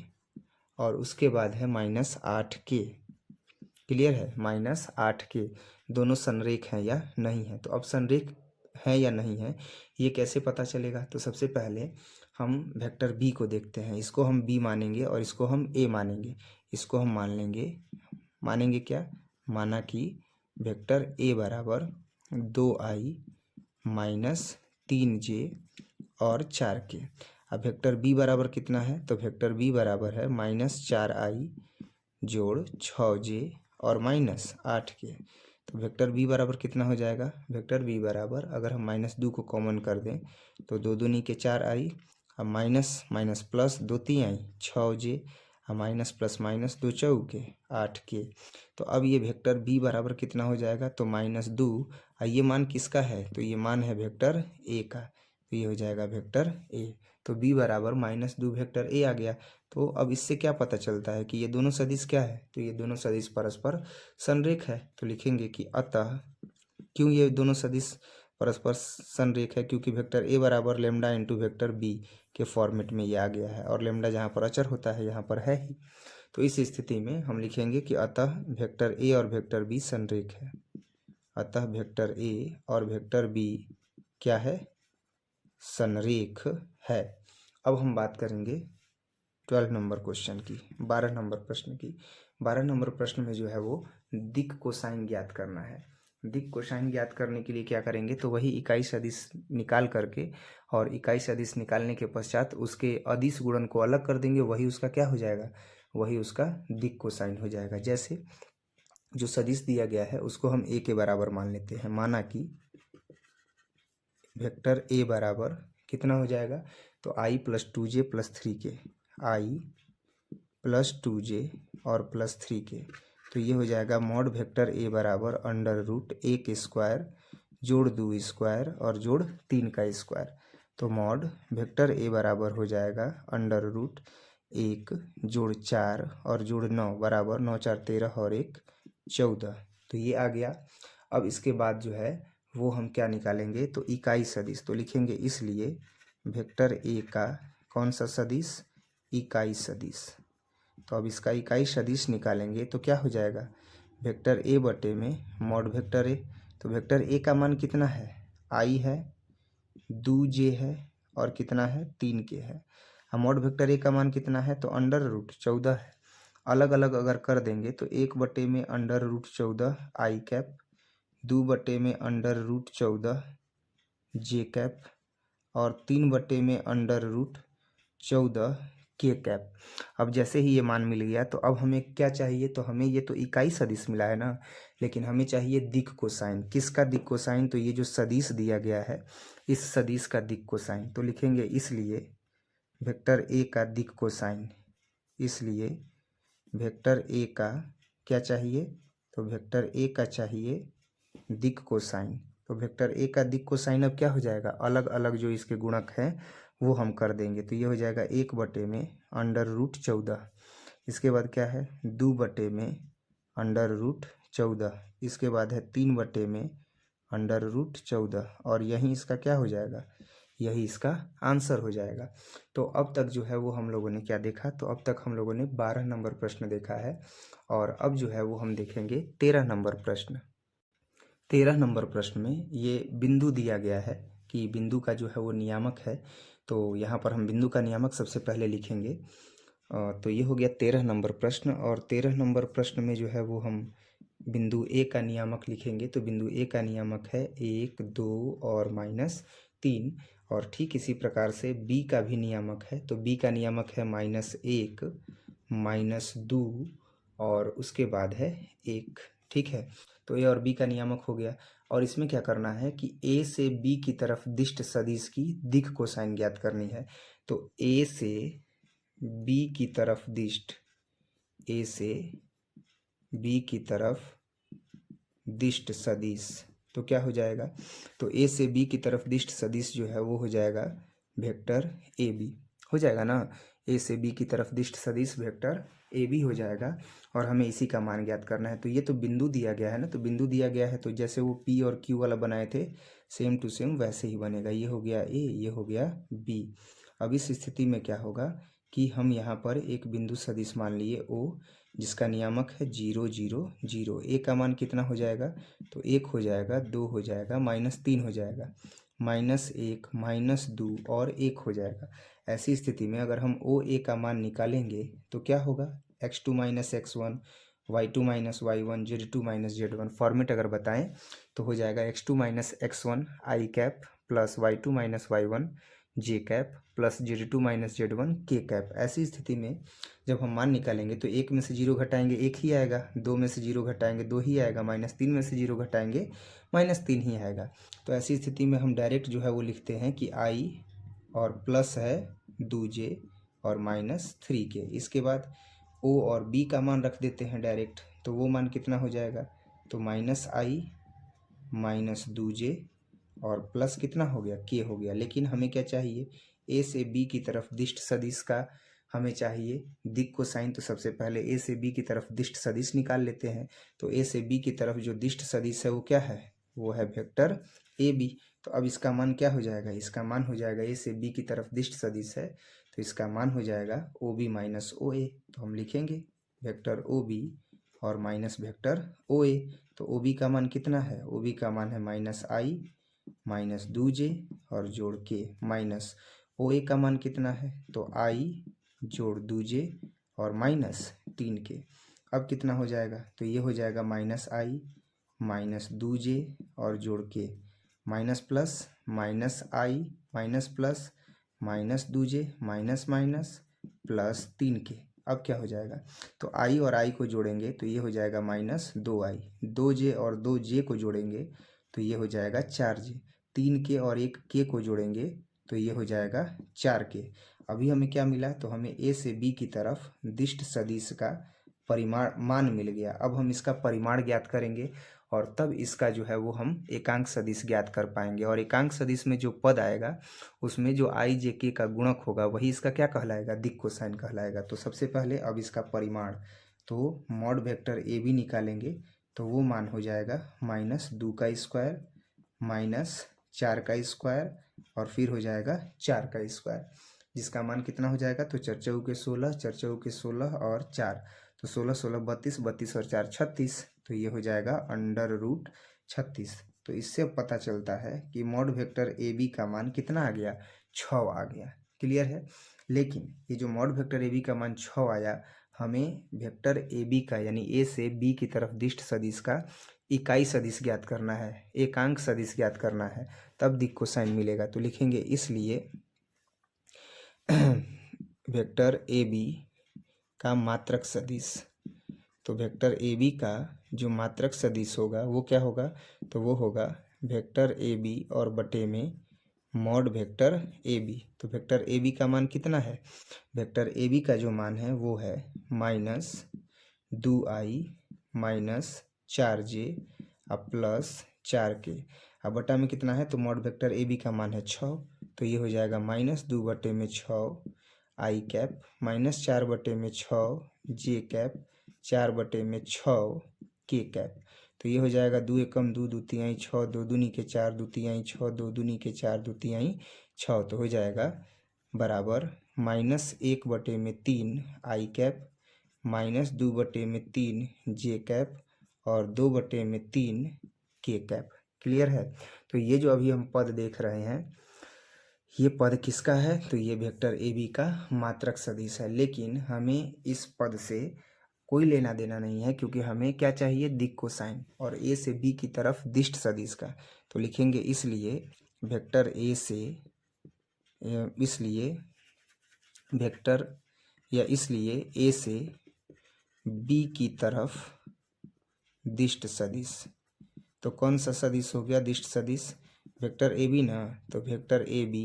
और उसके बाद है -8k। क्लियर है? -8k दोनों संरेख हैं या नहीं है। तो अब संरेख है या नहीं है ये कैसे पता चलेगा? तो सबसे पहले हम वेक्टर b को देखते हैं। इसको हम b मानेंगे और इसको हम a मानेंगे। इसको हम मानेंगे क्या? माना कि वेक्टर a बराबर 2i माइनस 3j और 4k। अब वेक्टर b बराबर कितना है? तो वेक्टर b बराबर है -4i जोड़ 6j और -8k। तो वेक्टर b बराबर कितना हो जाएगा? वेक्टर b बराबर अगर हम -2 को कॉमन कर दें तो 2 दूनी के 4i, अब minus minus plus 2 3i 6j, minus plus minus 2 चौके 8k। तो अब ये वेक्टर b बराबर कितना हो जाएगा? तो -2। ये मान किसका है? तो ये मान है वेक्टर a का। तो ये हो जाएगा वेक्टर a। तो b बराबर -2 वेक्टर a आ गया। तो अब इससे क्या पता चलता है कि ये दोनों सदिश क्या है? तो ये दोनों सदिश परस्पर संरेख है। तो लिखेंगे कि अतः, क्यों ये दोनों सदिश परस्पर संरेख है? क्योंकि वेक्टर a बराबर लेमडा इंटू वेक्टर b के फॉर्मेट में ये आ गया है और लेमडा जहाँ पर अचर होता है यहाँ पर है ही। तो इस स्थिति में हम लिखेंगे कि अतः वेक्टर a और वेक्टर b संरेख है। अतः वेक्टर a और वेक्टर b क्या है? संरेख है। अब हम बात करेंगे 12 नंबर क्वेश्चन की, 12 नंबर प्रश्न की। 12 नंबर प्रश्न में जो है वो दिक् कोसाइन ज्ञात करना है। दिक् कोसाइन ज्ञात करने के लिए क्या करेंगे? तो वही इकाई सदिश निकाल करके और इकाई सदिश निकालने के पश्चात उसके अदिश गुणन को अलग कर देंगे, वही उसका क्या हो जाएगा? वही उसका दिक् कोसाइन हो जाएगा। जैसे जो सदिश दिया गया है उसको हम a के बराबर मान लेते हैं। माना कि वेक्टर a बराबर कितना हो जाएगा? तो i plus 2j plus 3k, i plus 2j और प्लस 3k। तो ये हो जाएगा मॉड वेक्टर a बराबर अंडर रूट 1 स्क्वायर जोड़ 2 स्क्वायर और जोड़ 3 का स्क्वायर। तो मॉड वेक्टर a बराबर हो जाएगा अंडर रूट 1 जोड़ 4 और जोड़ 9 बराबर 9 4 13 और 1 14। तो ये आ गया। अब इसके बाद जो है वो हम क्या निकालेंगे? तो इकाई सदिश। तो लिखेंगे इसलिए वेक्टर a का कौन सा सदिश? इकाई सदिश। तो अब इसका इकाई सदिश निकालेंगे तो क्या हो जाएगा? वेक्टर a बटे में मॉड वेक्टर a। तो वेक्टर a का मान कितना है? i है, 2j है और कितना है? 3k है। मॉड वेक्टर a का मान कितना है? तो अंडर रूट 14 है। अलग अलग अगर कर देंगे तो 1 बटे में अंडर रूट 14 आई कैप, 2 बटे में अंडर रूट 14 जे कैप और 3 बटे में अंडर रूट 14 के कैप। अब जैसे ही ये मान मिल गया तो अब हमें क्या चाहिए? तो हमें ये तो इकाई सदिश मिला है ना, लेकिन हमें चाहिए दिक् कोसाइन। किसका दिक् कोसाइन? तो ये जो सदिश दिया गया है इस सदिश का दिक् कोसाइन। तो लिखेंगे इसलिए वेक्टर a का दिक् कोसाइन। इसलिए वेक्टर a का क्या चाहिए? तो वेक्टर a का चाहिए दिक् कोसाइन। तो वेक्टर a का दिक् कोसाइन अब क्या हो जाएगा? अलग अलग जो इसके गुणक हैं वो हम कर देंगे। तो ये हो जाएगा 1 बटे में अंडर रूट 14, इसके बाद क्या है? 2 बटे में अंडर रूट 14, इसके बाद है 3 बटे में अंडर रूट 14 और यहीं इसका क्या हो जाएगा? यही इसका आंसर हो जाएगा। तो अब तक जो है वो हम लोगों ने क्या देखा, तो अब तक हम लोगों ने 12 नंबर प्रश्न देखा है और अब जो है वो हम देखेंगे 13 नंबर प्रश्न। 13 नंबर प्रश्न में ये बिंदु दिया गया है कि बिंदु का जो है वो नियामक है, तो यहाँ पर हम बिंदु का नियामक सबसे पहले लिखेंगे। तो ये हो गया 13 नंबर प्रश्न और 13 नंबर प्रश्न में जो है वो हम बिंदु ए का नियामक लिखेंगे। तो बिंदु ए का नियामक है 1, 2 और -3 और ठीक इसी प्रकार से बी का भी नियामक है। तो बी का नियामक है -1, -2 और उसके बाद है 1। ठीक है, तो ए और बी का नियामक हो गया और इसमें क्या करना है कि ए से बी की तरफ दिष्ट सदिश की दिक् कोसाइन ज्ञात करनी है। तो ए से बी की तरफ दिष्ट, ए से बी की तरफ दिष्ट सदिश, तो क्या हो जाएगा, तो ए से बी की तरफ दिष्ट सदिश जो है वो हो जाएगा वेक्टर ए बी, हो जाएगा ना। ए से बी की तरफ दिष्ट सदिश वेक्टर ए बी हो जाएगा और हमें इसी का मान ज्ञात करना है। तो ये तो बिंदु दिया गया है ना, तो बिंदु दिया गया है तो जैसे वो पी और क्यू वाला बनाए थे सेम टू सेम वैसे ही बनेगा। ये हो गया ए, ये हो गया बी। अब इस स्थिति में क्या होगा कि हम यहाँ पर एक बिंदु सदिश मान लिए ओ, जिसका नियामक है 0, 0, 0। ए का मान कितना हो जाएगा, तो 1 हो जाएगा, 2 हो जाएगा, -3 हो जाएगा, -1, -2 और 1 हो जाएगा। ऐसी स्थिति में अगर हम ओ ए का मान निकालेंगे तो क्या होगा, x2 - x1, y2 - y1, z2 - z1। Format अगर बताएं तो हो जाएगा x2 - x1 i cap plus y2 - y1 j cap plus z2 - z1 k cap. ऐसी स्थिति में जब हम मान निकालेंगे तो 1 में से 0 घटाएंगे 1 ही आएगा, 2 में से 0 घटाएंगे 2 ही आएगा, -3 में से 0 घटाएंगे -3 ही आएगा। तो ऐसी स्थिति में हम डायरेक्ट जो है वो लिखते हैं कि i और प्लस है 2j और -3k। इसके बाद o और b का मान रख देते हैं डायरेक्ट, तो वो मान कितना हो जाएगा, तो -i -2j और प्लस कितना हो गया, k हो गया। लेकिन हमें क्या चाहिए, a से b की तरफ दिष्ट सदिश का हमें चाहिए दिक् कोसाइन। तो सबसे पहले a से b की तरफ दिष्ट सदिश निकाल लेते हैं। तो a से b की तरफ जो दिष्ट सदिश है वो क्या है, वो है वेक्टर ए बी। तो अब इसका मान क्या हो जाएगा, इसका मान हो जाएगा a से b की तरफ दिष्ट सदिश है तो इसका मान हो जाएगा ओ बी माइनस ओ ए। तो हम लिखेंगे वेक्टर ओ बी और माइनस वेक्टर ओ ए। तो ओ बी का मान कितना है, ओ बी का मान है -i -2j और जोड़ के माइनस ओ ए का मान कितना है, तो i जोड़ 2j और -3k। अब कितना हो जाएगा, तो ये हो जाएगा -i -2j और जोड़ के minus plus -i minus plus -2j minus minus plus 3k। अब क्या हो जाएगा, तो i और i को जोड़ेंगे तो ये हो जाएगा -2i, 2j और 2j को जोड़ेंगे तो ये हो जाएगा 4j, 3k और 1k को जोड़ेंगे तो ये हो जाएगा 4k। अभी हमें क्या मिला, तो हमें a से b की तरफ दिष्ट सदिश का परिमाण मान मिल गया। अब हम इसका परिमाण ज्ञात करेंगे और तब इसका जो है वो हम एकांक सदिश ज्ञात कर पाएंगे। और एकांक सदिश में जो पद आएगा उसमें जो i j k का गुणक होगा वही इसका क्या कहलाएगा, दिक् कोसाइन कहलाएगा। तो सबसे पहले अब इसका परिमाण, तो मॉड वेक्टर ए बी निकालेंगे तो वो मान हो जाएगा -2 का स्क्वायर -4 का स्क्वायर और फिर हो जाएगा 4 का स्क्वायर, जिसका मान कितना हो जाएगा, तो 4 चौके 16, 4 चौके 16 और 4, तो 16 16 32, 32 और 4 36, तो ये हो जाएगा √36। तो इससे पता चलता है कि मॉड वेक्टर ए बी का मान कितना आ गया, 6 आ गया। क्लियर है। लेकिन ये जो मॉड वेक्टर ए बी का मान 6 आया, हमें वेक्टर ए बी का यानी ए से बी की तरफ दिष्ट सदिश का इकाई सदिश ज्ञात करना है, एकांक सदिश ज्ञात करना है, तब दिक् कोसाइन मिलेगा। तो लिखेंगे इसलिए वेक्टर ए बी का मात्रक सदिश, तो वेक्टर ए बी का जो मात्रक सदिश होगा वो क्या होगा, तो वो होगा वेक्टर ए बी और बटे में मॉड वेक्टर ए बी। तो वेक्टर ए बी का मान कितना है, वेक्टर ए बी का जो मान है वो है -2i -4j अब प्लस 4k। अब बटा में कितना है, तो मॉड वेक्टर ए बी का मान है 6, तो ये हो जाएगा -2 बटे में 6 i कैप -4 बटे में 6 j कैप 4 बटे में 6 k कैप। तो तो ये हो जाएगा 2 एकम 2, 2 तिहाई 6, 2 दूनी के 4, 2 तिहाई 6, 2 दूनी के 4, 2 तिहाई 6, तो हो जाएगा बराबर -1/3 आई कैप -2/3 जे कैप और 2/3 के कैप। क्लियर है। तो ये जो अभी हम पद देख रहे हैं ये पद किसका है, तो ये वेक्टर ए बी का मात्रक सदिश है। लेकिन हमें इस पद से कोई लेना देना नहीं है क्योंकि हमें क्या चाहिए, दिक् कोसाइन और ए से बी की तरफ दिष्ट सदिश का। तो लिखेंगे इसलिए वेक्टर ए से इसलिए ए से बी की तरफ दिष्ट सदिश। तो कौन सा सदिश हो गया दिष्ट सदिश, वेक्टर ए बी ना। तो वेक्टर ए बी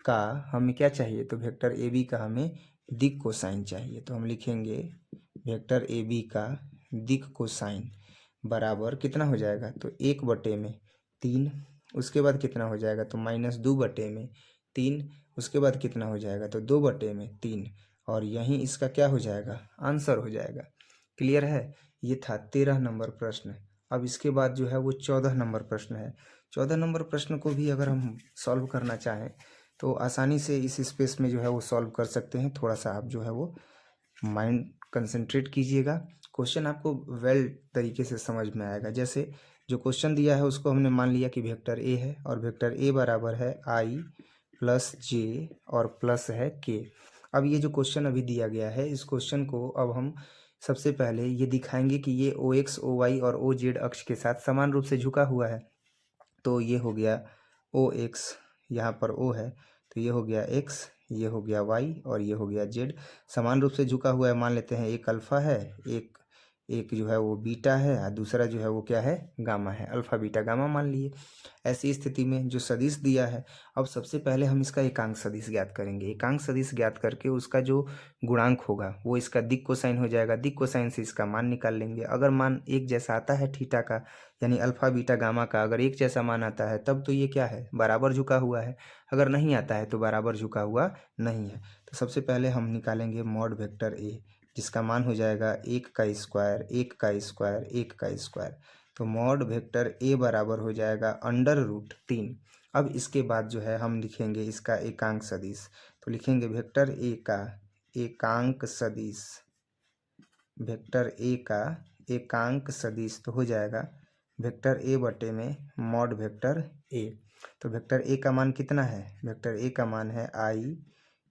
का हमें क्या चाहिए, तो वेक्टर ए बी का हमें दिक् कोसाइन चाहिए। तो हम लिखेंगे वेक्टर ए बी का दिक् कोसाइन बराबर कितना हो जाएगा, तो 1/3। उसके बाद कितना हो जाएगा, तो -2/3। उसके बाद कितना हो जाएगा, तो 2/3 और यहीं इसका क्या हो जाएगा, आंसर हो जाएगा। क्लियर है। ये था 13 नंबर प्रश्न। अब इसके बाद जो है वो 14 नंबर प्रश्न है। 14 नंबर प्रश्न को भी अगर हम सॉल्व करना चाहें तो आसानी से इस स्पेस में जो है वो सॉल्व कर सकते हैं। थोड़ा सा आप जो है वो माइंड कंसंट्रेट कीजिएगा, क्वेश्चन आपको वेल तरीके से समझ में आएगा। जैसे जो क्वेश्चन दिया है उसको हमने मान लिया कि वेक्टर ए है और वेक्टर ए बराबर है आई प्लस जे और प्लस है के। अब ये जो क्वेश्चन अभी दिया गया है इस क्वेश्चन को अब हम सबसे पहले ये दिखाएंगे कि ये ओ एक्स ओ वाई और ओ जेड अक्ष के साथ समान रूप से झुका हुआ है। तो ये हो गया ओ एक्स, यहाँ पर ओ है तो ये हो गया एक्स, ये हो गया वाई और ये हो गया जेड। समान रूप से झुका हुआ है, मान लेते हैं एक अल्फ़ा है, एक एक जो है वो बीटा है और दूसरा जो है वो क्या है, गामा है। अल्फ़ा बीटा गामा मान लिए। ऐसी स्थिति में जो सदिश दिया है, अब सबसे पहले हम इसका एकांक सदिश ज्ञात करेंगे। एकांक सदिश ज्ञात करके उसका जो गुणांक होगा वो इसका दिक् कोसाइन हो जाएगा। दिक् कोसाइन से इसका मान निकाल लेंगे। अगर मान एक जैसा आता है थीटा का, यानी अल्फ़ा बीटा गामा का अगर एक जैसा मान आता है तब तो ये क्या है, बराबर झुका हुआ है। अगर नहीं आता है तो बराबर झुका हुआ नहीं है। तो सबसे पहले हम निकालेंगे मॉड वेक्टर ए, जिसका मान हो जाएगा 1 का स्क्वायर 1 का स्क्वायर 1 का स्क्वायर। तो मॉड वेक्टर ए बराबर हो जाएगा √3। अब इसके बाद जो है हम लिखेंगे इसका एकांक सदिश। तो लिखेंगे वेक्टर ए का एकांक सदिश, वेक्टर ए का एकांक सदिश तो हो जाएगा वेक्टर ए बटे में मॉड वेक्टर ए। तो वेक्टर ए का मान कितना है, वेक्टर ए का मान है आई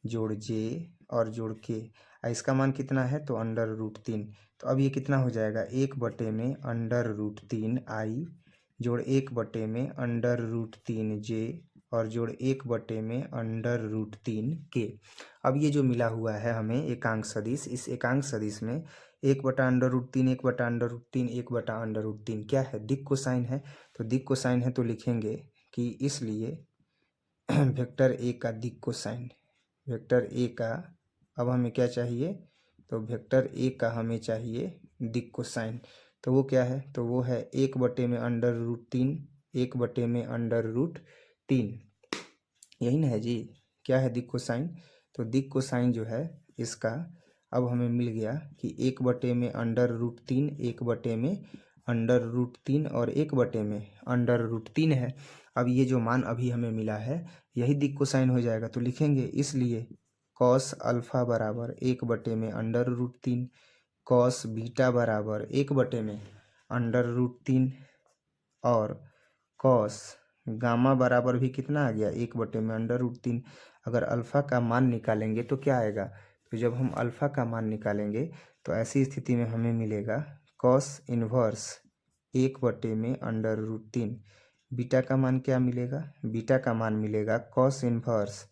जोड़ जे और जोड़ के। इसका मान कितना है, तो √3। तो अब ये कितना हो जाएगा, 1 बटे में √3 आई जोड़ 1 बटे में √3 जे और जोड़ 1 बटे में √3 के। अब ये जो मिला हुआ है हमें एकांक सदिश, इस एकांक सदिश में 1/√3 1/√3 1/√3 क्या है, दिक् कोसाइन है। तो दिक् कोसाइन है तो लिखेंगे कि इसलिए वेक्टर ए का दिक् कोसाइन, वेक्टर ए का अब हमें क्या चाहिए, तो वेक्टर ए का हमें चाहिए दिक् कोसाइन। तो वो क्या है, तो वो है 1 बटे में √3 1 बटे में √3। यही ना है जी, क्या है दिक् कोसाइन। तो दिक् कोसाइन जो है इसका अब हमें मिल गया कि 1 बटे में √3 1 बटे में √3 और 1 बटे में √3 है। अब ये जो मान अभी हमें मिला है यही दिक् कोसाइन हो जाएगा। तो लिखेंगे इसलिए कॉस अल्फ़ा बराबर 1 बटे में √3, कॉस बीटा बराबर 1 बटे में √3 और कॉस गामा बराबर भी कितना आ गया, 1 बटे में √3। अगर अल्फ़ा का मान निकालेंगे तो क्या आएगा, तो जब हम अल्फ़ा का मान निकालेंगे तो ऐसी स्थिति में हमें मिलेगा कॉस इन्वर्स 1 बटे में √3। बीटा का मान क्या मिलेगा, बीटा का मान मिलेगा कॉस इन्वर्स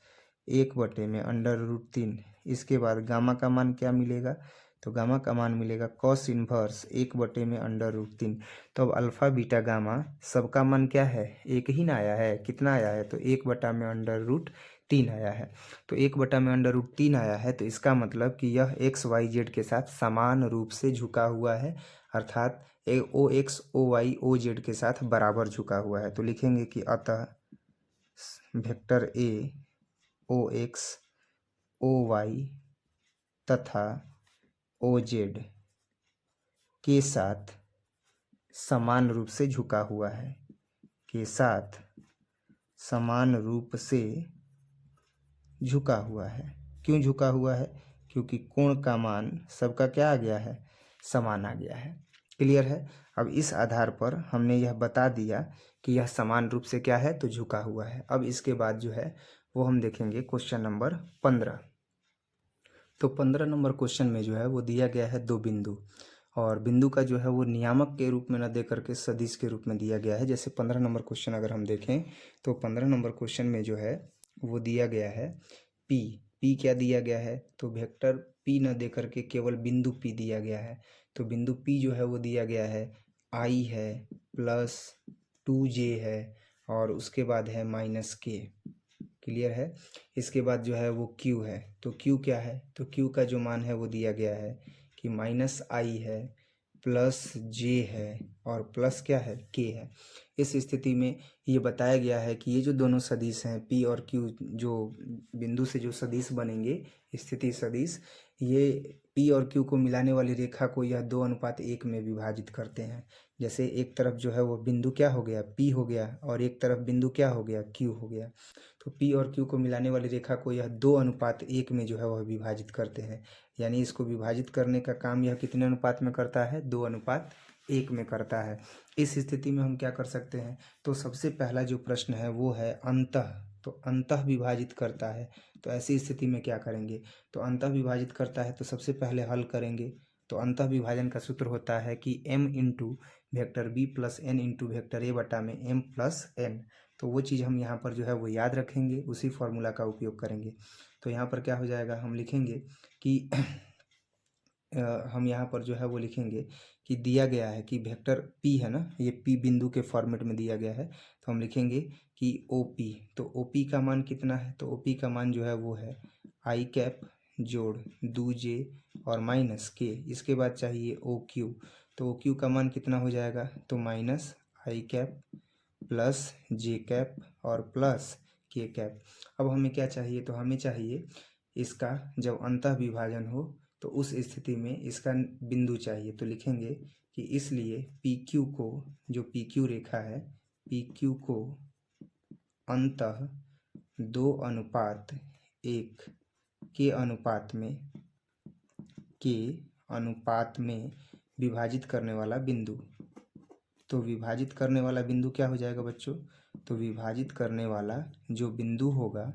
1 बटे में √3। इसके बाद गामा का मान क्या मिलेगा, तो गामा का मान मिलेगा कॉस इन्वर्स 1 बटे में √3। तो अब अल्फ़ा बीटा गामा सबका मान क्या है, एक ही ना आया है, कितना आया है, तो 1 बटा में √3 आया है। तो 1 बटा में √3 आया है तो इसका मतलब कि यह एक्स वाई जेड के साथ समान रूप से झुका हुआ है, अर्थात O X O Y O Z के साथ बराबर झुका हुआ है। तो लिखेंगे कि अतः vector A O X O Y तथा ओ जेड के साथ समान रूप से झुका हुआ है, के साथ समान रूप से झुका हुआ है। क्यों झुका हुआ है? क्योंकि कोण का मान सबका क्या आ गया है? समान आ गया है। क्लियर है? अब इस आधार पर हमने यह बता दिया कि यह समान रूप से क्या है, तो झुका हुआ है। अब इसके बाद जो है वो हम देखेंगे क्वेश्चन नंबर 15। तो 15 नंबर क्वेश्चन में जो है वो दिया गया है दो बिंदु, और बिंदु का जो है वो नियामक के रूप में न दे करके सदिश के रूप में दिया गया है। जैसे 15 नंबर क्वेश्चन अगर हम देखें तो 15 नंबर क्वेश्चन में जो है वो दिया गया है पी। पी क्या दिया गया है? तो वेक्टर पी न दे करके केवल बिंदु पी दिया गया है। तो बिंदु पी जो है वो दिया गया है आई है प्लस 2j है और उसके बाद है माइनस के। क्लियर है? इसके बाद जो है वो Q है। तो Q क्या है? तो Q का जो मान है वो दिया गया है कि माइनस आई है प्लस जे है और प्लस क्या है? के है। इस स्थिति में ये बताया गया है कि ये जो दोनों सदिश हैं P और Q, जो बिंदु से जो सदिश बनेंगे स्थिति सदिश, ये P और Q को मिलाने वाली रेखा को यह 2:1 में विभाजित करते हैं। जैसे एक तरफ जो है वो बिंदु क्या हो गया? P हो गया और एक तरफ बिंदु क्या हो गया? Q हो गया। तो P और Q को मिलाने वाली रेखा को यह 2:1 में जो है वह विभाजित करते हैं। यानी इसको विभाजित करने का काम यह कितने अनुपात में करता है? 2:1 में करता है। इस स्थिति में हम क्या कर सकते हैं? तो सबसे पहला जो प्रश्न है वो है अंतः। तो अंतः विभाजित करता है, तो ऐसी स्थिति में क्या करेंगे? तो अंतः विभाजित करता है तो सबसे पहले हल करेंगे। तो अंतः विभाजन का सूत्र होता है कि m into vector B plus N into vector A बटा में m प्लस एन। तो वो चीज़ हम यहाँ पर जो है वो याद रखेंगे, उसी फॉर्मूला का उपयोग करेंगे। तो यहाँ पर क्या हो जाएगा? हम लिखेंगे कि हम यहाँ पर जो है वो लिखेंगे कि दिया गया है कि वेक्टर p है ना, ये p बिंदु के फॉर्मेट में दिया गया है। तो हम लिखेंगे कि OP। तो OP का मान कितना है? तो OP का मान जो है वो है आई कैप जोड़ 2j और माइनस के। इसके बाद चाहिए OQ। तो OQ का मान कितना हो जाएगा? तो माइनस आई कैप प्लस जे कैप और प्लस के कैप। अब हमें क्या चाहिए? तो हमें चाहिए इसका जब अंतः विभाजन हो तो उस स्थिति में इसका बिंदु चाहिए। तो लिखेंगे कि इसलिए PQ को, जो PQ रेखा है, PQ को अंतः 2:1 के अनुपात में विभाजित करने वाला बिंदु। तो विभाजित करने वाला बिंदु क्या हो जाएगा बच्चों? तो विभाजित करने वाला जो बिंदु होगा,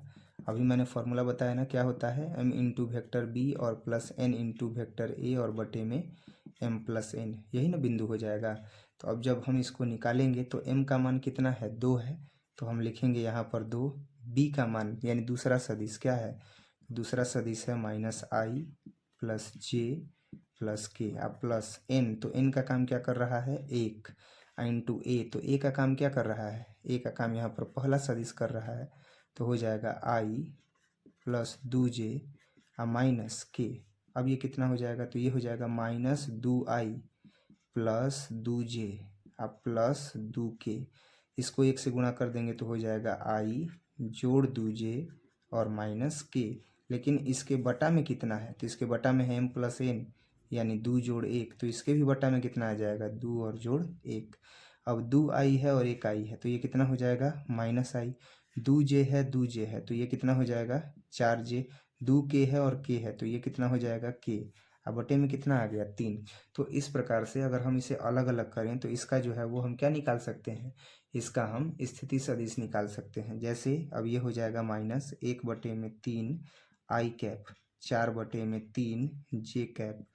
अभी मैंने फॉर्मूला बताया ना, क्या होता है? m इंटू वेक्टर बी और plus n into vector A और बटे में m प्लस n, यही ना बिंदु हो जाएगा। तो अब जब हम इसको निकालेंगे तो m का मान कितना है? 2 है। तो हम लिखेंगे यहाँ पर 2। b का मान यानी दूसरा सदिश क्या है? दूसरा सदिश है माइनस आई प्लस जे प्लस के अब प्लस n। तो n का काम क्या कर रहा है? 1 इंटू ए। तो ए का काम क्या कर रहा है? ए का काम यहाँ पर पहला सदिश कर रहा है। तो हो जाएगा आई प्लस 2j माइनस के। अब ये कितना हो जाएगा? तो ये हो जाएगा minus 2i plus 2j plus 2k। इसको 1 से गुणा कर देंगे तो हो जाएगा आई जोड़ 2j और माइनस के। लेकिन इसके बटा में कितना है? तो इसके बटा में है m प्लस n यानी 2 जोड़ 1। तो इसके भी बटा में कितना आ जाएगा? 2 और जोड़ 1। अब 2i है और 1i है तो ये कितना हो जाएगा? माइनस आई। 2j है 2j है तो ये कितना हो जाएगा? 4j। 2k है और k है तो ये कितना हो जाएगा? k। अब बटे में कितना आ गया? 3। तो इस प्रकार से अगर हम इसे अलग अलग करें तो इसका जो है वो हम क्या निकाल सकते हैं? इसका हम स्थिति सदिश निकाल सकते हैं। जैसे अब ये हो जाएगा माइनस 1/3 आई कैप, 4/3 जे कैप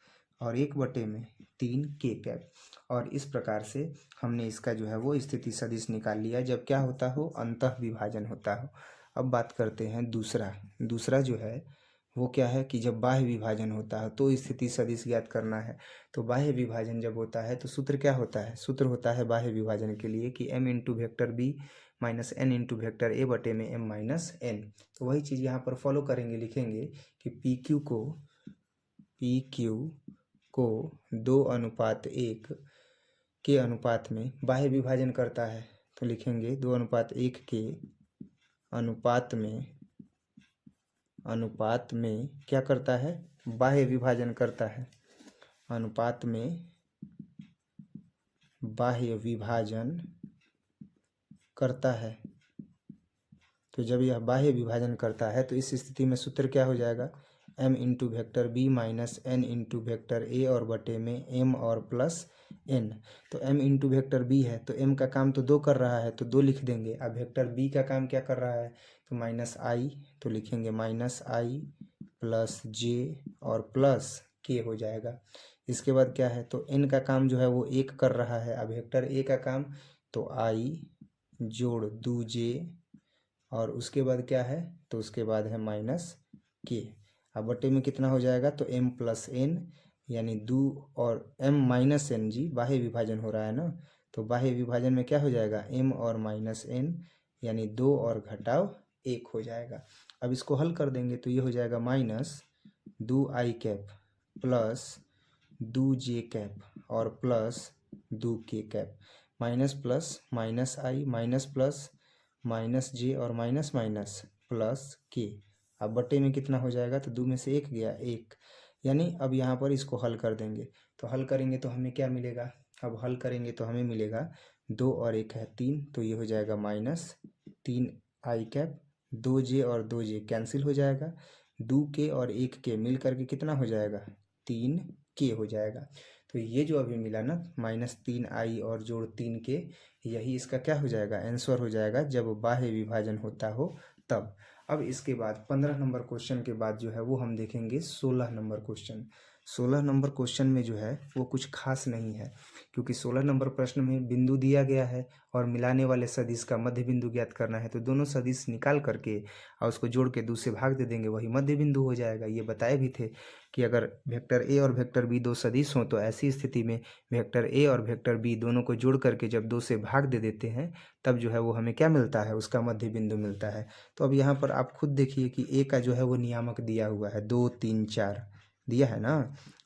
और 1/3 के कैप। और इस प्रकार से हमने इसका जो है वो स्थिति सदिश निकाल लिया जब क्या होता हो? अंतः विभाजन होता हो। अब बात करते हैं दूसरा जो है वो क्या है कि जब बाह्य विभाजन होता है तो स्थिति सदिश ज्ञात करना है। तो बाह्य विभाजन जब होता है तो सूत्र क्या होता है? सूत्र होता है बाह्य विभाजन के लिए कि m into vector B minus n into vector A बटे में m माइनस n। तो वही चीज़ यहाँ पर फॉलो करेंगे, लिखेंगे कि PQ को 2:1 के अनुपात में बाह्य विभाजन करता है। तो लिखेंगे 2:1 के अनुपात में क्या करता है? बाह्य विभाजन करता है। अनुपात में बाह्य विभाजन करता है। तो जब यह बाह्य विभाजन करता है तो इस स्थिति में सूत्र क्या हो जाएगा, m into vector B minus n into vector A और बटे में m और प्लस n। तो m इंटू वेक्टर बी है तो m का काम तो 2 कर रहा है तो 2 लिख देंगे। अब वेक्टर b का काम क्या कर रहा है, तो माइनस आई, तो लिखेंगे माइनस आई प्लस जे और प्लस के हो जाएगा। इसके बाद क्या है, तो n का काम जो है वो 1 कर रहा है। अब वेक्टर a का काम तो आई जोड़ 2j और उसके बाद क्या है, तो उसके बाद है माइनस के। अब बटे में कितना हो जाएगा, तो m प्लस एन यानी 2 और m माइनस एन, जी बाह्य विभाजन हो रहा है ना, तो बाह्य विभाजन में क्या हो जाएगा, m और माइनस एन यानी 2 और घटाव 1 हो जाएगा। अब इसको हल कर देंगे तो ये हो जाएगा minus 2i cap plus 2j cap और plus 2k cap. Minus plus minus I minus plus minus J और माइनस माइनस प्लस के। अब बटे में कितना हो जाएगा, तो 2 में से 1 गया 1, यानी अब यहाँ पर इसको हल कर देंगे तो हल करेंगे तो हमें क्या मिलेगा, अब हल करेंगे तो हमें मिलेगा 2 और 1 है 3, तो ये हो जाएगा माइनस 3i कैप, 2j और 2j कैंसिल हो जाएगा, 2k और 1k मिल करके कितना हो जाएगा, 3k हो जाएगा। तो ये जो अभी मिला ना माइनस 3i और जोड़ 3k, यही इसका क्या हो जाएगा, आंसर हो जाएगा जब बाह्य विभाजन होता हो तब। अब इसके बाद 15 नंबर क्वेश्चन के बाद जो है वो हम देखेंगे 16 नंबर क्वेश्चन। 16 नंबर क्वेश्चन में जो है वो कुछ खास नहीं है, क्योंकि 16 नंबर प्रश्न में बिंदु दिया गया है और मिलाने वाले सदिश का मध्य बिंदु ज्ञात करना है। तो दोनों सदिश निकाल करके और उसको जोड़ के 2 से भाग दे देंगे, वही मध्य बिंदु हो जाएगा। ये बताए भी थे कि अगर वेक्टर ए और वेक्टर बी 2 सदिश हों तो ऐसी स्थिति में वेक्टर ए और वेक्टर बी दोनों को जोड़ करके जब 2 से भाग दे देते हैं तब जो है वो हमें क्या मिलता है, उसका मध्य बिंदु मिलता है। तो अब यहाँ पर आप खुद देखिए कि ए का जो है वो नियामक दिया हुआ है 2 3 4 दिया है ना।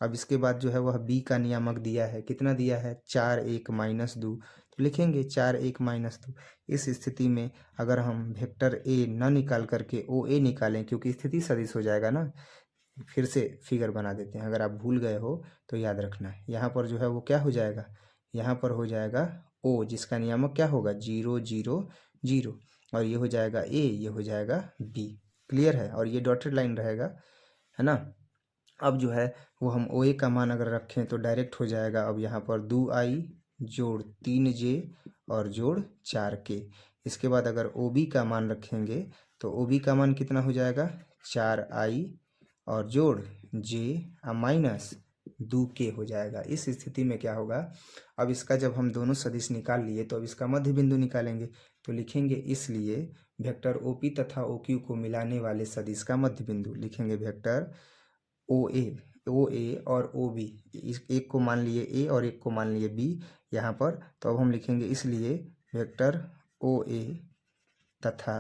अब इसके बाद जो है वह बी का नियामक दिया है, कितना दिया है, 4 1 माइनस 2, तो लिखेंगे 4 1 माइनस 2। इस स्थिति में अगर हम वेक्टर ए न निकाल करके ओ ए निकालें, क्योंकि स्थिति सदिश हो जाएगा ना, फिर से फिगर बना देते हैं, अगर आप भूल गए हो तो याद रखना है। यहाँ पर जो है वो क्या हो जाएगा, यहाँ पर हो जाएगा ओ जिसका नियामक क्या होगा 0 0 0, और ये हो जाएगा ए, ये हो जाएगा बी। क्लियर है, और ये डॉटेड लाइन रहेगा, है ना। अब जो है वो हम ओ ए का मान अगर रखें तो डायरेक्ट हो जाएगा, अब यहाँ पर 2i जोड़ 3j और जोड़ 4k। इसके बाद अगर ओ बी का मान रखेंगे तो ओ बी का मान कितना हो जाएगा, 4i और जोड़ j माइनस 2k हो जाएगा। इस स्थिति में क्या होगा, अब इसका जब हम दोनों सदिश निकाल लिए तो अब इसका मध्य बिंदु निकालेंगे, तो लिखेंगे इसलिए वेक्टर OP तथा OQ को मिलाने वाले सदिश का मध्य बिंदु, लिखेंगे वेक्टर OA और OB, एक को मान लिए A और एक को मान लिए B यहाँ पर। तो अब हम लिखेंगे इसलिए वेक्टर OA तथा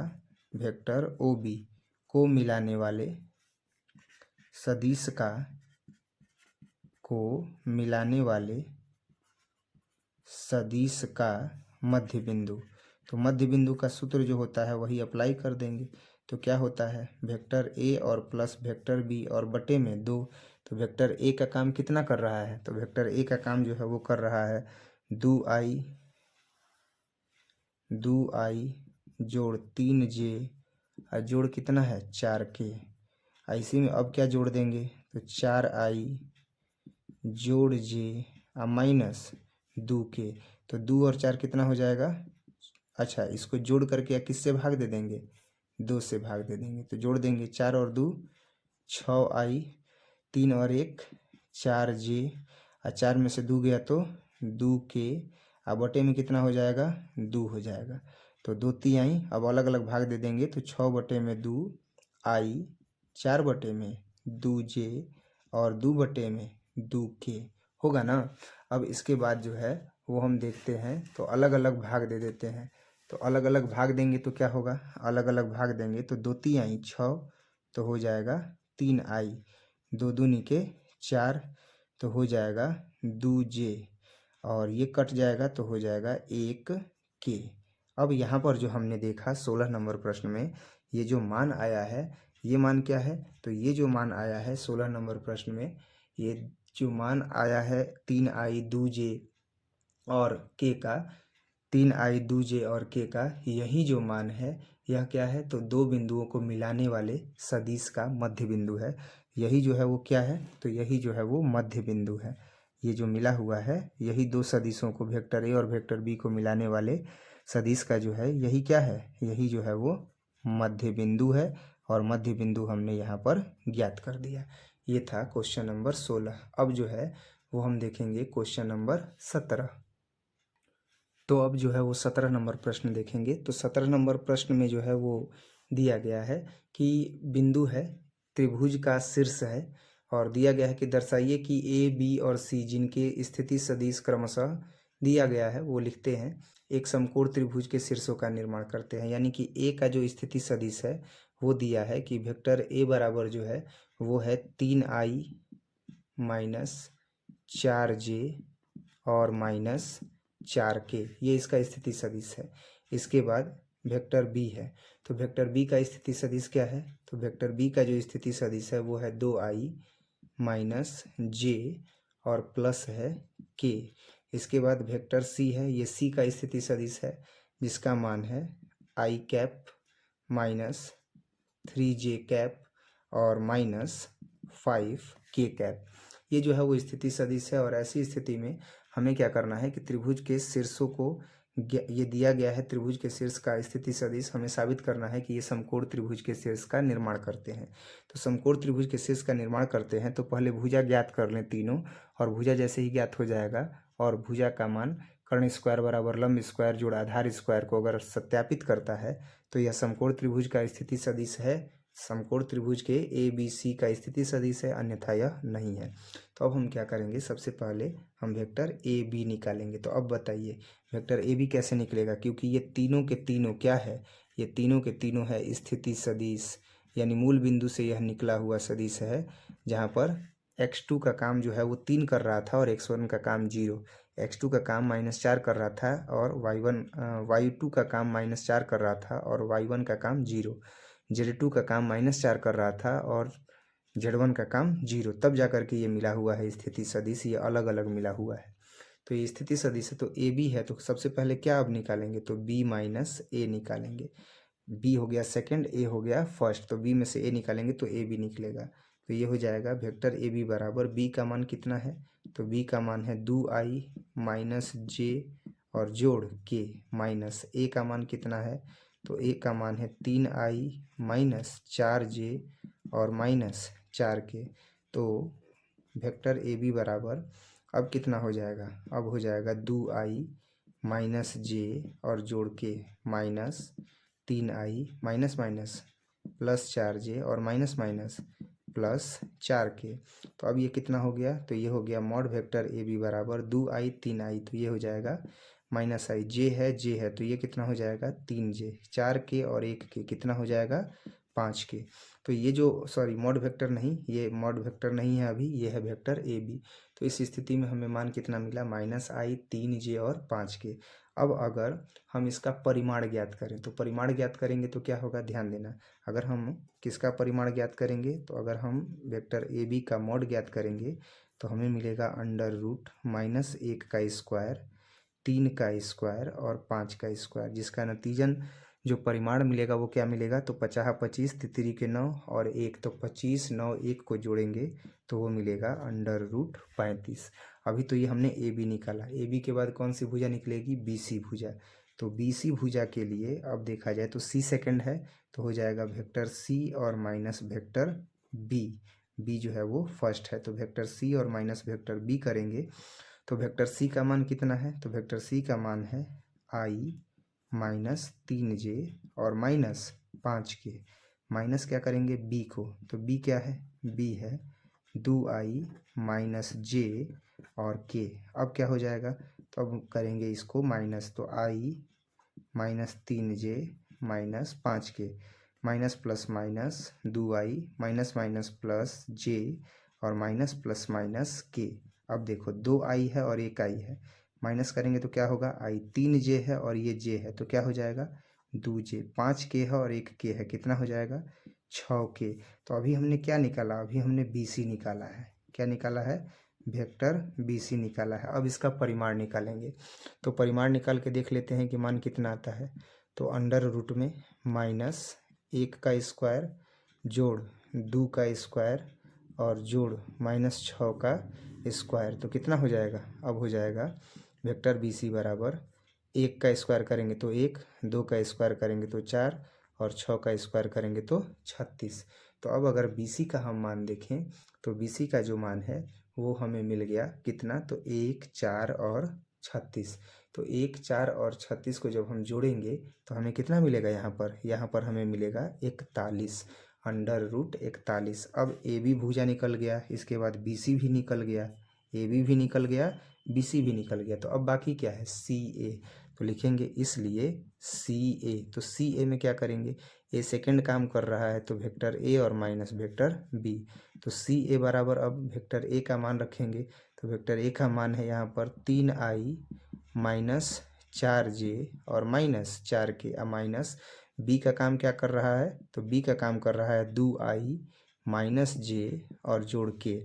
वेक्टर OB को मिलाने वाले सदिश का मध्य बिंदु। तो मध्य बिंदु का सूत्र जो होता है वही अप्लाई कर देंगे। तो क्या होता है, वेक्टर ए और प्लस वेक्टर बी और बटे में 2। तो वेक्टर ए का काम कितना कर रहा है, तो वेक्टर ए का काम जो है वो कर रहा है 2i जोड़ 3j और जोड़ कितना है 4k। इसी में अब क्या जोड़ देंगे, तो 4i जोड़ j माइनस 2k। तो 2 और 4 कितना हो जाएगा, अच्छा इसको जोड़ करके या किससे भाग दे देंगे, 2 से भाग दे देंगे। तो जोड़ देंगे 4 और 2 6i, 3 और 1 4j, और 4 में से 2 गया तो 2k, अब बटे में कितना हो जाएगा 2 हो जाएगा। तो 2 तिहाई अब अलग अलग भाग दे देंगे, तो 6 बटे में 2i, 4 बटे में 2j और 2 बटे में 2k होगा ना। अब इसके बाद जो है वो हम देखते हैं, तो अलग अलग भाग दे देते हैं। तो अलग अलग भाग देंगे तो क्या होगा, अलग अलग भाग देंगे तो 2 तिहाई 6, तो हो जाएगा 3i, 2 दूनी के 4, तो हो जाएगा 2j, और ये कट जाएगा तो हो जाएगा 1k। अब यहाँ पर जो हमने देखा 16 नंबर प्रश्न में ये जो मान आया है, ये मान क्या है, तो ये जो मान आया है 16 नंबर प्रश्न में, ये जो मान आया है 3i 2j और के का 3i 2j और के का यही जो मान है यह क्या है, तो दो बिंदुओं को मिलाने वाले सदिश का मध्य बिंदु है। यही जो है वो क्या है, तो यही जो है वो मध्य बिंदु है। ये जो मिला हुआ है यही दो सदिशों को, वेक्टर ए और वेक्टर बी को मिलाने वाले सदिश का जो है यही क्या है, यही जो है वो मध्य बिंदु है। और मध्य बिंदु हमने यहाँ पर ज्ञात कर दिया। ये था क्वेश्चन नंबर 16। अब जो है वो हम देखेंगे क्वेश्चन नंबर 17। तो अब जो है वो 17 नंबर प्रश्न देखेंगे। तो 17 नंबर प्रश्न में जो है वो दिया गया है कि बिंदु है, त्रिभुज का शीर्ष है, और दिया गया है कि दर्शाइए कि ए बी और सी जिनके स्थिति सदिश क्रमशः दिया गया है वो लिखते हैं, एक समकोण त्रिभुज के शीर्षों का निर्माण करते हैं। यानी कि ए का जो स्थिति सदिश है वो दिया है कि वेक्टर ए बराबर जो है वो है 3i माइनस 4j और माइनस 4k, ये इसका स्थिति सदिश है। इसके बाद वेक्टर बी है, तो वेक्टर बी का स्थिति सदिश क्या है, तो वेक्टर बी का जो स्थिति सदिश है वो है 2i माइनस j और प्लस है k। इसके बाद वेक्टर सी है, ये सी का स्थिति सदिश है जिसका मान है i cap minus 3j cap और माइनस 5k कैप। ये जो है वो स्थिति सदिश है। और ऐसी स्थिति में हमें क्या करना है कि त्रिभुज के शीर्षों को, ये दिया गया है त्रिभुज के शीर्ष का स्थिति सदिश, हमें साबित करना है कि ये समकोण त्रिभुज के शीर्ष का निर्माण करते हैं। तो समकोण त्रिभुज के शीर्ष का निर्माण करते हैं तो पहले भुजा ज्ञात कर लें तीनों, और भुजा जैसे ही ज्ञात हो जाएगा और भुजा का मान कर्ण स्क्वायर बराबर लंब स्क्वायर जोड़ आधार स्क्वायर को अगर सत्यापित करता है तो यह समकोण त्रिभुज का स्थिति सदिश है। समकोण त्रिभुज के ए बी सी का स्थिति सदिश है, अन्यथा यह नहीं है। तो अब हम क्या करेंगे, सबसे पहले हम वेक्टर ए बी निकालेंगे। तो अब बताइए वेक्टर ए बी कैसे निकलेगा, क्योंकि ये तीनों के तीनों क्या है, ये तीनों के तीनों है स्थिति सदिश, यानी मूल बिंदु से यह निकला हुआ सदिश है, जहाँ पर x2 का काम जो है वो 3 कर रहा था और x1 का काम 0, x2 का काम -4 कर रहा था और y2 का काम -4 कर रहा था और y1 का काम 0, z2 का काम -4 कर रहा था और z1 का काम 0, तब जा कर के ये मिला हुआ है स्थिति सदिश, ये अलग अलग मिला हुआ है। तो ये स्थिति सदिश है, तो ए बी है, तो सबसे पहले क्या अब निकालेंगे, तो b माइनस ए निकालेंगे। b हो गया सेकंड, a हो गया फर्स्ट, तो b में से a निकालेंगे तो a भी निकलेगा। तो ये हो जाएगा वेक्टर ए बी बराबर b का मान कितना है, तो b का मान है 2i माइनस j और जोड़ k माइनस a का मान कितना है, तो a का मान है 3i माइनस 4j और माइनस 4k। तो वेक्टर ए बी बराबर अब कितना हो जाएगा, अब हो जाएगा 2i माइनस जे और जोड़ के minus 3i minus minus plus 4j और माइनस माइनस प्लस 4k। तो अब ये कितना हो गया, तो ये हो गया मॉड वेक्टर ए बी बराबर 2i 3i, तो ये हो जाएगा माइनस आई, जे है तो ये कितना हो जाएगा 3j, 4k और 1k कितना हो जाएगा 5k। तो ये जो सॉरी मॉड वेक्टर नहीं, ये मॉड वेक्टर नहीं है अभी, ये है वेक्टर ए बी। तो इस स्थिति में हमें मान कितना मिला, -i 3j और 5k। अब अगर हम इसका परिमाण ज्ञात करें, तो परिमाण ज्ञात करेंगे तो क्या होगा, ध्यान देना। अगर हम किसका परिमाण ज्ञात करेंगे, तो अगर हम वेक्टर ए बी का मॉड ज्ञात करेंगे तो हमें मिलेगा अंडर रूट -1 का स्क्वायर, 3 का स्क्वायर और 5 का स्क्वायर, जिसका नतीजन जो परिमाण मिलेगा वो क्या मिलेगा, तो 50 25 तितरी के 9 और 1, तो 25 9 1 को जोड़ेंगे तो वो मिलेगा अंडर रूट 35। अभी तो ये हमने ए बी निकाला, ए बी के बाद कौन सी भुजा निकलेगी, बी सी भुजा। तो बी सी भुजा के लिए अब देखा जाए तो सी सेकंड है, तो हो जाएगा वेक्टर सी और माइनस वेक्टर बी, बी जो है वो फर्स्ट है, तो वेक्टर सी और माइनस वेक्टर बी करेंगे। तो वेक्टर सी का मान कितना है, तो वेक्टर सी का मान है आई माइनस 3j और माइनस 5k, माइनस क्या करेंगे बी को, तो बी क्या है, बी है 2i माइनस जे और k। अब क्या हो जाएगा, तो अब करेंगे इसको माइनस, तो i minus 3j minus 5k, minus plus minus 2i minus minus plus j और माइनस प्लस माइनस k। अब देखो 2i है और 1i है, माइनस करेंगे तो क्या होगा, i 3j है और ये j है, तो क्या हो जाएगा 2j, 5k है और 1k है, कितना हो जाएगा 6k। तो अभी हमने क्या निकाला, अभी हमने BC निकाला है, क्या निकाला है वेक्टर BC निकाला है। अब इसका परिमाण निकालेंगे, तो परिमाण निकाल के देख लेते हैं कि मान कितना आता है। तो अंडर रूट में -1 का स्क्वायर जोड़ 2 का स्क्वायर और जोड़ -6 का स्क्वायर, तो कितना हो जाएगा। अब हो जाएगा वेक्टर BC बराबर 1 का स्क्वायर करेंगे तो 1, 2 का स्क्वायर करेंगे तो 4 और 6 का स्क्वायर करेंगे तो 36। तो अब अगर BC का हम मान देखें तो BC का जो मान है वो हमें मिल गया कितना, तो 1, 4 और 36। तो 1, 4 और 36 को जब हम जोड़ेंगे तो हमें कितना मिलेगा, यहाँ पर हमें मिलेगा 41, अंडर रूट 41। अब AB भुजा निकल गया, इसके बाद BC भी निकल गया, AB भी निकल गया, BC भी निकल गया। तो अब बाकी क्या है, CA। तो लिखेंगे इसलिए CA। तो CA में क्या करेंगे, ए सेकंड काम कर रहा है तो वेक्टर A और माइनस वेक्टर B। तो CA बराबर अब वेक्टर A का मान रखेंगे, तो वेक्टर A का मान है यहाँ पर 3i माइनस 4j और माइनस 4k। अब माइनस B का काम क्या कर रहा है, तो B का काम कर रहा है 2i माइनस j और जोड़ k।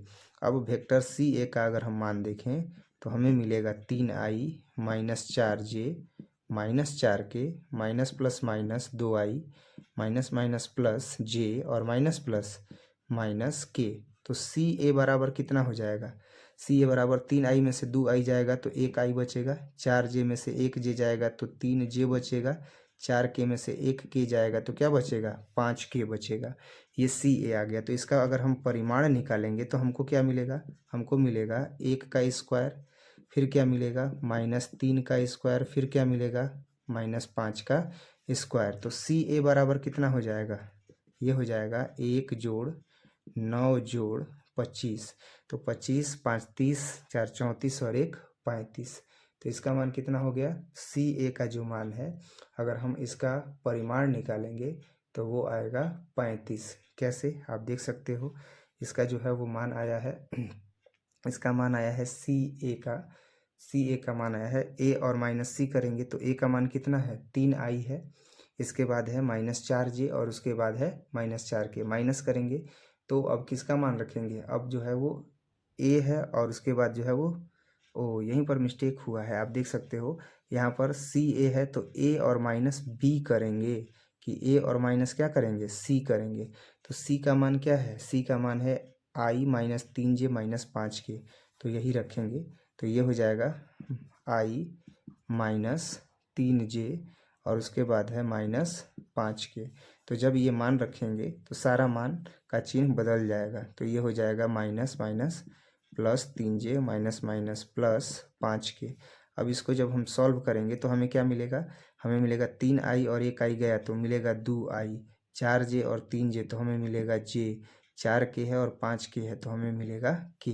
अब वेक्टर CA का अगर हम मान देखें तो हमें मिलेगा 3i minus 4j minus 4k minus plus minus 2i minus minus plus j और माइनस प्लस माइनस k। तो CA बराबर कितना हो जाएगा, CA बराबर 3i में से 2i जाएगा तो 1i बचेगा, 4j में से 1j जाएगा तो 3j बचेगा, 4k में से 1k जाएगा तो क्या बचेगा, 5k बचेगा। ये CA आ गया। तो इसका अगर हम परिमाण निकालेंगे तो हमको क्या मिलेगा, हमको मिलेगा 1 का स्क्वायर, फिर क्या मिलेगा -3 का स्क्वायर, फिर क्या मिलेगा -5 का स्क्वायर। तो CA बराबर कितना हो जाएगा, ये हो जाएगा 1 जोड़ 9 जोड़ 25। तो 25, 5 30, 4 34 और 1 35। तो इसका मान कितना हो गया, CA का जो मान है अगर हम इसका परिमाण निकालेंगे तो वो आएगा 35। कैसे, आप देख सकते हो इसका जो है वो मान आया है इसका मान आया है CA का मान आया है। A और माइनस C करेंगे तो A का मान कितना है, 3i है, इसके बाद है -4j और उसके बाद है -4k। माइनस करेंगे तो अब किसका मान रखेंगे, अब जो है वो A है और उसके बाद जो है वो यहीं पर मिस्टेक हुआ है, आप देख सकते हो यहाँ पर CA है तो A और माइनस B करेंगे कि A और माइनस क्या करेंगे, C करेंगे। तो C का मान क्या है, C का मान है i minus 3j minus 5k। तो यही रखेंगे तो ये हो जाएगा i माइनस 3j और उसके बाद है -5k। तो जब ये मान रखेंगे तो सारा मान का चिन्ह बदल जाएगा, तो ये हो जाएगा minus minus plus 3j minus minus plus 5k। अब इसको जब हम सॉल्व करेंगे तो हमें क्या मिलेगा, हमें मिलेगा 3i और 1i गया तो मिलेगा 2i, 4j और 3j तो हमें मिलेगा j, 4k है और 5k है तो हमें मिलेगा k।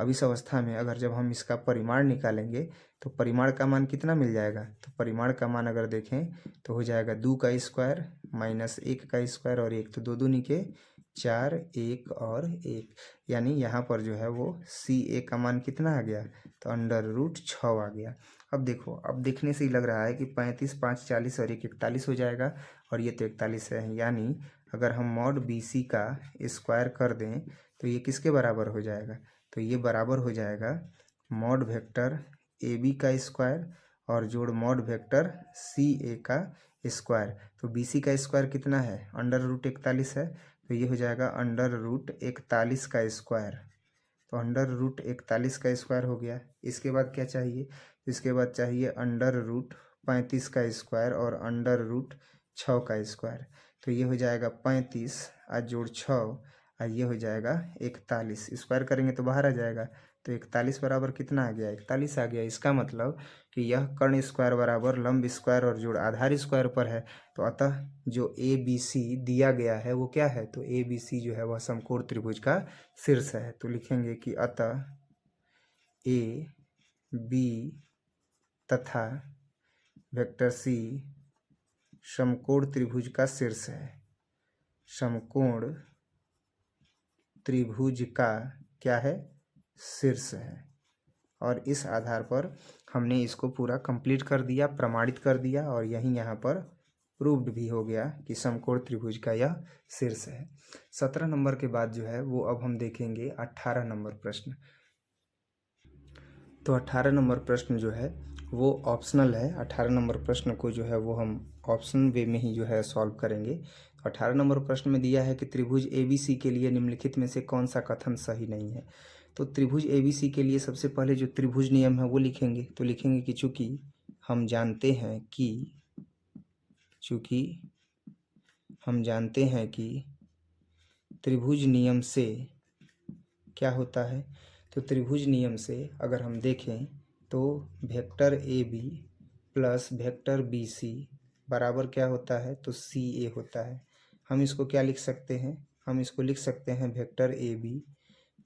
अब इस अवस्था में अगर जब हम इसका परिमाण निकालेंगे तो परिमाण का मान कितना मिल जाएगा, तो परिमाण का मान अगर देखें तो हो जाएगा 2 का स्क्वायर माइनस 1 का स्क्वायर और 1, तो 2 दूनी के 4, 1 और 1, यानी यहाँ पर जो है वो CA का मान कितना आ गया, तो अंडर रूट 6 आ गया। अब देखो, अब देखने से ही लग रहा है कि 35, 5 40 और 1 41 हो जाएगा और ये तो 41 है, यानी अगर हम मॉड BC का स्क्वायर कर दें तो ये किसके बराबर हो जाएगा, तो ये बराबर हो जाएगा मॉड वेक्टर AB का स्क्वायर और जोड़ मॉड वेक्टर CA का स्क्वायर। तो BC का स्क्वायर कितना है, अंडर रूट 41 है, तो ये हो जाएगा अंडर रूट 41 का स्क्वायर। तो अंडर रूट 41 का स्क्वायर हो गया। इसके बाद क्या चाहिए, इसके बाद चाहिए अंडर रूट 35 का स्क्वायर और अंडर रूट 6 का स्क्वायर। तो ये हो जाएगा 35 और जोड़ 6 और ये हो जाएगा 41। स्क्वायर करेंगे तो बाहर आ जाएगा, तो 41 बराबर कितना आ गया, 41 आ गया। इसका मतलब कि यह कर्ण स्क्वायर बराबर लंब स्क्वायर और जोड़ आधार स्क्वायर पर है। तो अतः जो ABC दिया गया है वो क्या है, तो ABC जो है वह समकोण त्रिभुज का शीर्ष है। तो लिखेंगे कि अतः AB तथा वेक्टर C समकोण त्रिभुज का शीर्ष है, समकोण त्रिभुज का क्या है, शीर्ष है। और इस आधार पर हमने इसको पूरा कंप्लीट कर दिया, प्रमाणित कर दिया और यहीं यहाँ पर प्रूव्ड भी हो गया कि समकोण त्रिभुज का यह शीर्ष है। 17 नंबर के बाद जो है वो अब हम देखेंगे 18 नंबर प्रश्न। तो 18 नंबर प्रश्न जो है वो ऑप्शनल है। 18 नंबर प्रश्न को जो है वो हम ऑप्शन वे में ही जो है सॉल्व करेंगे। 18 नंबर प्रश्न में दिया है कि त्रिभुज ABC के लिए निम्नलिखित में से कौन सा कथन सही नहीं है। तो त्रिभुज ABC के लिए सबसे पहले जो त्रिभुज नियम है वो लिखेंगे। तो लिखेंगे कि चूँकि हम जानते हैं कि त्रिभुज नियम से क्या होता है। तो त्रिभुज नियम से अगर हम देखें तो vector AB plus vector BC बराबर क्या होता है, तो CA होता है। हम इसको क्या लिख सकते हैं, हम इसको लिख सकते हैं vector AB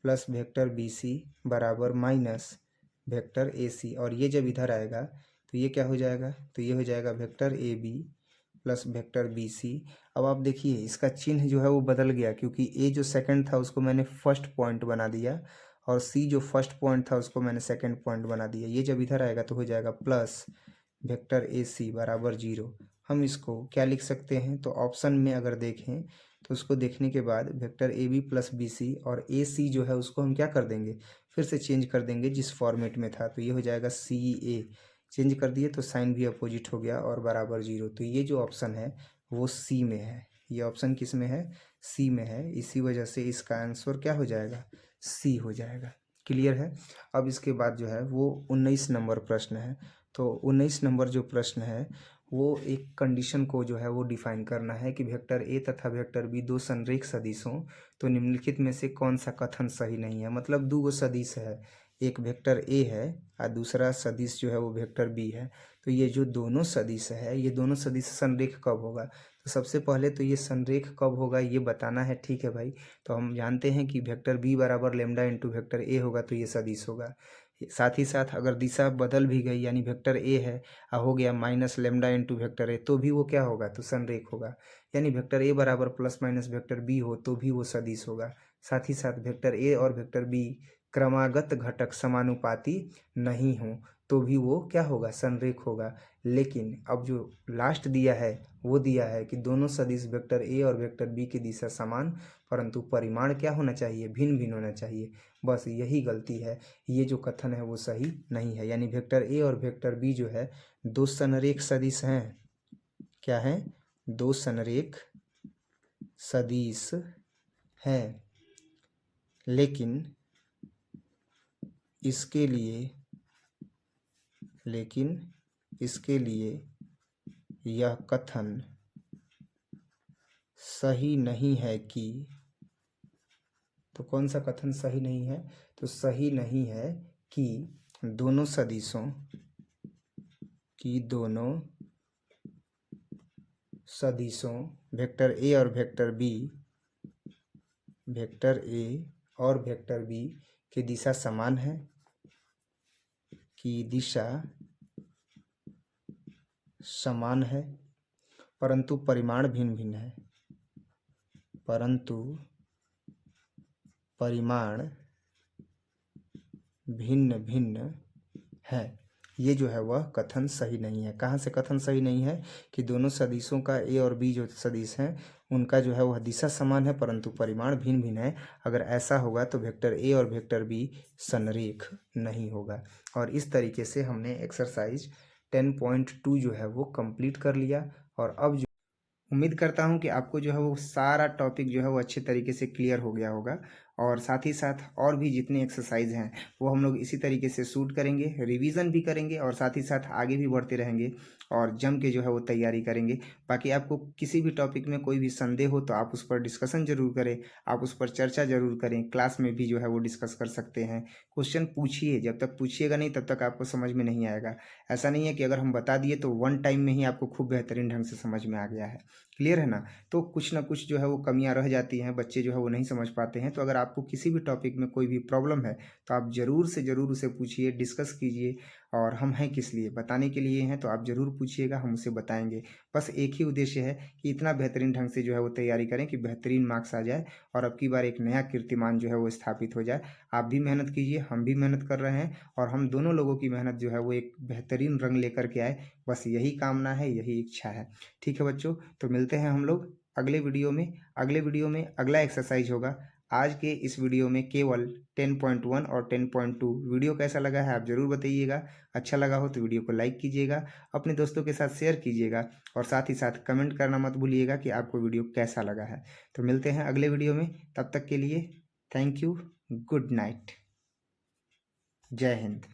plus vector BC बराबर माइनस वेक्टर AC। और ये जब इधर आएगा तो ये क्या हो जाएगा, तो ये हो जाएगा vector AB plus vector BC। अब आप देखिए इसका चिन्ह जो है वो बदल गया, क्योंकि A जो सेकंड था उसको मैंने फर्स्ट पॉइंट बना दिया और C जो फर्स्ट पॉइंट था उसको मैंने सेकंड पॉइंट बना दिया। ये जब इधर आएगा तो हो जाएगा प्लस वेक्टर AC बराबर 0। हम इसको क्या लिख सकते हैं, तो ऑप्शन में अगर देखें तो उसको देखने के बाद वेक्टर AB प्लस BC और AC जो है उसको हम क्या कर देंगे, फिर से चेंज कर देंगे जिस फॉर्मेट में था। तो ये हो जाएगा CA, चेंज कर दिए तो साइन भी अपोजिट हो गया और बराबर 0। तो ये जो ऑप्शन है वो C में है। ये ऑप्शन किस में है, C में है। इसी वजह से इसका आंसर क्या हो जाएगा, C हो जाएगा। क्लियर है। अब इसके बाद जो है वो 19 नंबर प्रश्न है। तो 19 नंबर जो प्रश्न है वो एक कंडीशन को जो है वो डिफाइन करना है कि वेक्टर A तथा वेक्टर B दो संरेख सदिश हों तो निम्नलिखित में से कौन सा कथन सही नहीं है। मतलब दो सदिश है, एक वेक्टर A है और दूसरा सदिश जो है वो वेक्टर B है। तो ये जो दोनों सदिश है, ये दोनों सदिश संरेख कब होगा। तो सबसे पहले तो ये संरेख कब होगा ये बताना है, ठीक है भाई। तो हम जानते हैं कि वेक्टर B बराबर लेमडा इंटू वेक्टर A होगा तो ये सदिश होगा। साथ ही साथ अगर दिशा बदल भी गई यानी वेक्टर A है हो गया minus lambda into vector A, तो भी वो क्या होगा, तो संरेख होगा। यानी वेक्टर A बराबर प्लस माइनस वेक्टर B हो तो भी वो सदिश होगा। साथ ही साथ वेक्टर A और वेक्टर B क्रमागत घटक समानुपाती नहीं हो तो भी वो क्या होगा, संरेख होगा। लेकिन अब जो लास्ट दिया है वो दिया है कि दोनों सदिश वेक्टर A और वेक्टर B की दिशा समान परंतु परिमाण क्या होना चाहिए, भिन्न भिन्न होना चाहिए। बस यही गलती है, ये जो कथन है वो सही नहीं है। यानी वेक्टर A और वेक्टर B जो है दो संरेख सदिश हैं। क्या है, दो संरेख सदिश हैं, लेकिन इसके लिए यह कथन सही नहीं है कि, तो कौन सा कथन सही नहीं है, तो सही नहीं है कि दोनों सदिशों वेक्टर A और वेक्टर B की दिशा समान है, परंतु परिमाण भिन्न भिन्न है, है। ये जो है वह कथन सही नहीं है। कहाँ से कथन सही नहीं है, कि दोनों सदिशों का A और B जो सदिश हैं उनका जो है वह दिशा समान है परंतु परिमाण भिन्न भिन्न है। अगर ऐसा होगा तो वेक्टर A और वेक्टर B संरेख नहीं होगा। और इस तरीके से हमने एक्सरसाइज 10.2 जो है वो कंप्लीट कर लिया। और अब जो उम्मीद करता हूँ कि आपको जो है वो सारा टॉपिक जो है वो अच्छे तरीके से क्लियर हो गया होगा। और साथ ही साथ और भी जितने एक्सरसाइज हैं वो हम लोग इसी तरीके से शूट करेंगे, रिवीजन भी करेंगे और साथ ही साथ आगे भी बढ़ते रहेंगे और जम के जो है वो तैयारी करेंगे। बाकी आपको किसी भी टॉपिक में कोई भी संदेह हो तो आप उस पर डिस्कशन जरूर करें, आप उस पर चर्चा जरूर करें। क्लास में भी जो है वो डिस्कस कर सकते हैं। क्वेश्चन पूछिए, जब तक पूछिएगा नहीं तब तक आपको समझ में नहीं आएगा। ऐसा नहीं है कि अगर हम बता दिए तो वन टाइम में ही आपको खूब बेहतरीन ढंग से समझ में आ गया है। क्लियर है ना। तो कुछ ना कुछ जो है वो कमियां रह जाती हैं, बच्चे जो है वो नहीं समझ पाते हैं। तो अगर आपको किसी भी टॉपिक में कोई भी प्रॉब्लम है तो आप ज़रूर से ज़रूर उसे पूछिए, डिस्कस कीजिए। और हम हैं किस लिए, बताने के लिए हैं। तो आप ज़रूर पूछिएगा, हम उसे बताएंगे। बस एक ही उद्देश्य है कि इतना बेहतरीन ढंग से जो है वो तैयारी करें कि बेहतरीन मार्क्स आ जाए और अब की बार एक नया कीर्तिमान जो है वो स्थापित हो जाए। आप भी मेहनत कीजिए, हम भी मेहनत कर रहे हैं और हम दोनों लोगों की मेहनत जो है वो एक बेहतरीन रंग लेकर के आए। बस यही कामना है, यही इच्छा है। ठीक है बच्चों, तो मिलते हैं हम लोग अगले वीडियो में। अगले वीडियो में अगला एक्सरसाइज होगा। आज के इस वीडियो में केवल 10.1 और 10.2 वीडियो कैसा लगा है आप ज़रूर बताइएगा। अच्छा लगा हो तो वीडियो को लाइक कीजिएगा, अपने दोस्तों के साथ शेयर कीजिएगा और साथ ही साथ कमेंट करना मत भूलिएगा कि आपको वीडियो कैसा लगा है। तो मिलते हैं अगले वीडियो में, तब तक के लिए थैंक यू, गुड नाइट, जय हिंद।